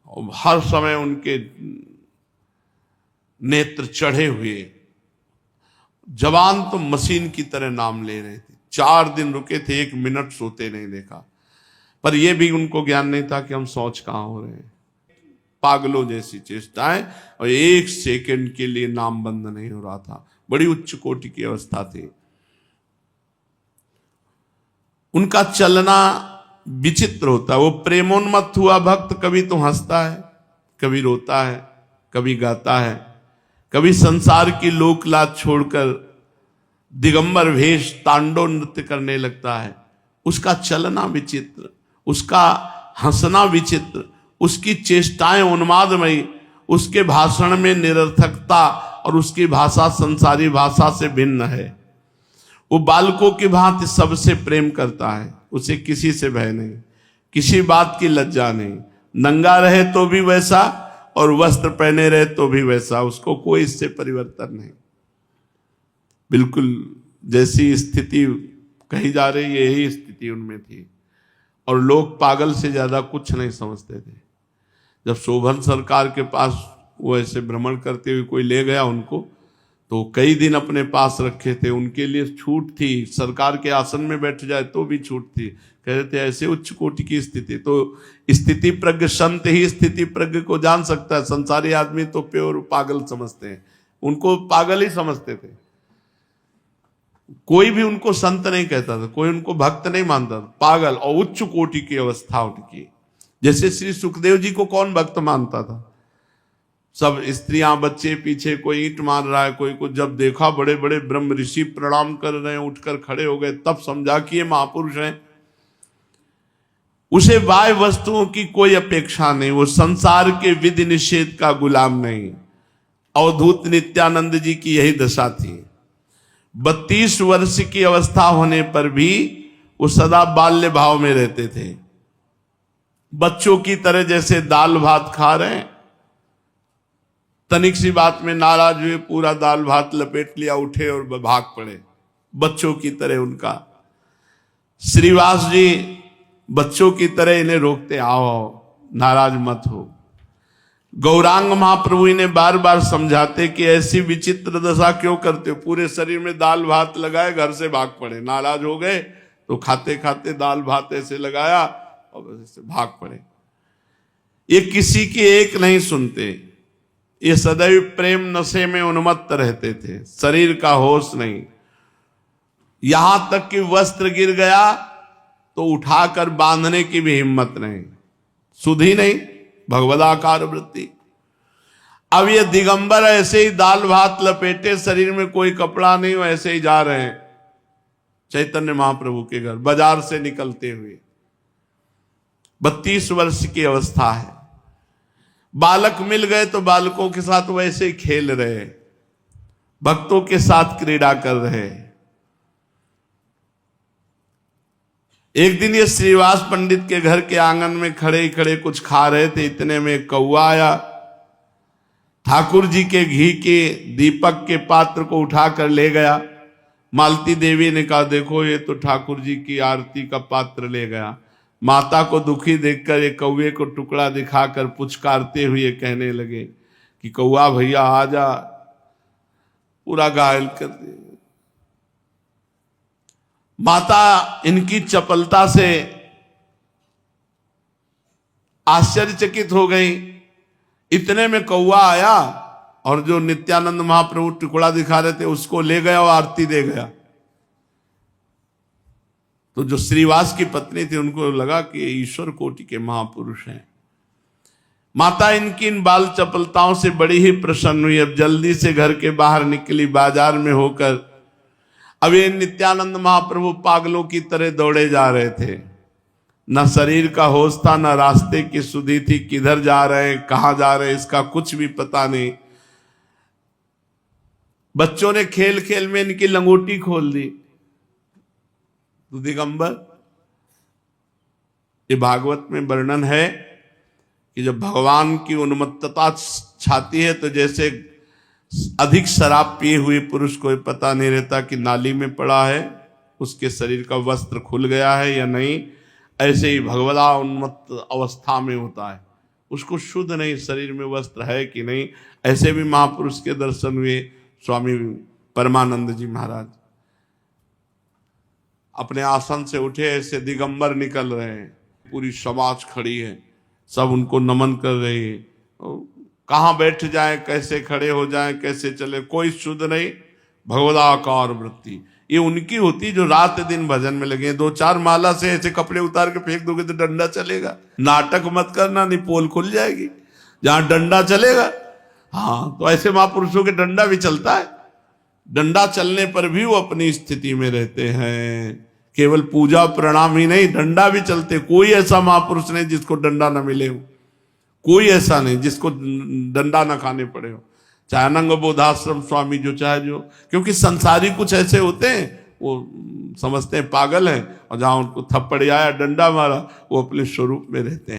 और हर समय उनके नेत्र चढ़े हुए। जवान तो मशीन की तरह नाम ले रहे थे। 4 दिन रुके थे, 1 मिनट सोते नहीं देखा। पर यह भी उनको ज्ञान नहीं था कि हम सोच कहां हो रहे हैं। पागलों जैसी चेष्टाएं, और 1 सेकंड के लिए नाम बंद नहीं हो रहा था। बड़ी उच्च कोटि की अवस्था थी। उनका चलना विचित्र होता है। वो प्रेमोन्मत्त हुआ भक्त कभी तो हंसता है, कभी रोता है, कभी गाता है, कभी संसार की लोकलाज छोड़कर दिगंबर वेश तांडव नृत्य करने लगता है। उसका चलना विचित्र, उसका हंसना विचित्र, उसकी चेष्टाएं उन्मादमयी, उसके भाषण में निरर्थकता, और उसकी भाषा संसारी भाषा से भिन्न है। वो बालकों की भांति सबसे प्रेम करता है, उसे किसी से भय नहीं, किसी बात की लज्जा नहीं। नंगा रहे तो भी वैसा, और वस्त्र पहने रहे तो भी वैसा, उसको कोई इससे परिवर्तन नहीं। बिल्कुल जैसी स्थिति कही जा रही है यही स्थिति उनमें थी, और लोग पागल से ज्यादा कुछ नहीं समझते थे। जब शोभन सरकार के पास वो ऐसे भ्रमण करते हुए कोई ले गया उनको, तो कई दिन अपने पास रखे थे। उनके लिए छूट थी, सरकार के आसन में बैठ जाए तो भी छूट थी। कह रहे थे ऐसे उच्च कोटि की स्थिति, तो स्थिति प्रज्ञ संत ही स्थिति प्रज्ञ को जान सकता है। संसारी आदमी तो प्योर पागल समझते हैं, उनको पागल ही समझते थे। कोई भी उनको संत नहीं कहता था, कोई उनको भक्त नहीं मानता था, पागल। और उच्च कोटि की अवस्था उनकी। जैसे श्री सुखदेव जी को कौन भक्त मानता था? सब स्त्रियां बच्चे पीछे, कोई ईंट मार रहा है, कोई को जब देखा बड़े बड़े ब्रह्म ऋषि प्रणाम कर रहे हैं, उठकर खड़े हो गए, तब समझा कि ये महापुरुष हैं। उसे बाह्य वस्तुओं की कोई अपेक्षा नहीं, वो संसार के विधि निषेध का गुलाम नहीं। अवधूत नित्यानंद जी की यही दशा थी। 32 वर्ष की अवस्था होने पर भी वो सदा बाल्य भाव में रहते थे। बच्चों की तरह जैसे दाल भात खा रहे हैं, तनिक सी बात में नाराज हुए, पूरा दाल भात लपेट लिया, उठे और भाग पड़े। बच्चों की तरह उनका। श्रीवास जी बच्चों की तरह इन्हें रोकते, आओ नाराज मत हो। गौरांग महाप्रभु इन्हें बार बार समझाते कि ऐसी विचित्र दशा क्यों करते हो, पूरे शरीर में दाल भात लगाए, घर से भाग पड़े। नाराज हो गए तो खाते खाते दाल भात ऐसे लगाया और ऐसे भाग पड़े। ये किसी की एक नहीं सुनते, ये सदैव प्रेम नशे में उन्मत्त रहते थे, शरीर का होश नहीं। यहां तक कि वस्त्र गिर गया तो उठाकर बांधने की भी हिम्मत नहीं, सुधी नहीं, भगवदाकार वृत्ति। अब ये दिगंबर ऐसे ही दाल भात लपेटे, शरीर में कोई कपड़ा नहीं हो, ऐसे ही जा रहे हैं चैतन्य महाप्रभु के घर, बाजार से निकलते हुए। 32 वर्ष की अवस्था है। बालक मिल गए तो बालकों के साथ वैसे ही खेल रहे, भक्तों के साथ क्रीड़ा कर रहे। एक दिन ये श्रीवास पंडित के घर के आंगन में खड़े ही खड़े कुछ खा रहे थे, इतने में कौवा आया। ठाकुर जी के घी के दीपक के पात्र को उठाकर ले गया। मालती देवी ने कहा, देखो ये तो ठाकुर जी की आरती का पात्र ले गया। माता को दुखी देखकर एक कौवे को टुकड़ा दिखाकर पुचकारते हुए कहने लगे कि कौवा भैया आ जा, पूरा घायल कर दे। माता इनकी चपलता से आश्चर्यचकित हो गई। इतने में कौवा आया और जो नित्यानंद महाप्रभु टुकड़ा दिखा रहे थे उसको ले गया और आरती दे गया। तो जो श्रीवास की पत्नी थी उनको लगा कि ईश्वर कोटि के महापुरुष हैं। माता इनकी इन बाल चपलताओं से बड़ी ही प्रसन्न हुई। अब जल्दी से घर के बाहर निकली, बाजार में होकर। अब ये नित्यानंद महाप्रभु पागलों की तरह दौड़े जा रहे थे, न शरीर का होश था, न रास्ते की सुधि थी। किधर जा रहे हैं, कहां जा रहे हैं, इसका कुछ भी पता नहीं। बच्चों ने खेल खेल में इनकी लंगोटी खोल दी। तो दिगंबर, ये भागवत में वर्णन है कि जब भगवान की उन्मत्तता छाती है तो जैसे अधिक शराब पिए हुए पुरुष को पता नहीं रहता कि नाली में पड़ा है, उसके शरीर का वस्त्र खुल गया है या नहीं, ऐसे ही भगवदा उन्मत्त अवस्था में होता है। उसको शुद्ध नहीं, शरीर में वस्त्र है कि नहीं। ऐसे भी महापुरुष के दर्शन हुए। स्वामी परमानंद जी महाराज अपने आसन से उठे, ऐसे दिगंबर निकल रहे हैं, पूरी समाज खड़ी है, सब उनको नमन कर रही है। कहाँ बैठ जाए, कैसे खड़े हो जाए, कैसे चले, कोई शुद्ध नहीं, भगवदाकार वृत्ति। ये उनकी होती जो रात दिन भजन में लगे। 2-4 माला से ऐसे कपड़े उतार के फेंक दोगे तो डंडा चलेगा। नाटक मत करना, नहीं पोल खुल जाएगी जहां डंडा चलेगा। हाँ, तो ऐसे महापुरुषों के डंडा भी चलता है। डंडा चलने पर भी वो अपनी स्थिति में रहते हैं। केवल पूजा प्रणाम ही नहीं, डंडा भी चलते। कोई ऐसा महापुरुष नहीं जिसको डंडा ना मिले हो, कोई ऐसा नहीं जिसको डंडा ना खाने पड़े हो। चाहे अनंग बोधाश्रम स्वामी जो, चाहे जो, क्योंकि संसारी कुछ ऐसे होते हैं वो समझते हैं पागल हैं, और जहां उनको थप्पड़ आया, डंडा मारा, वो अपने स्वरूप में रहते हैं।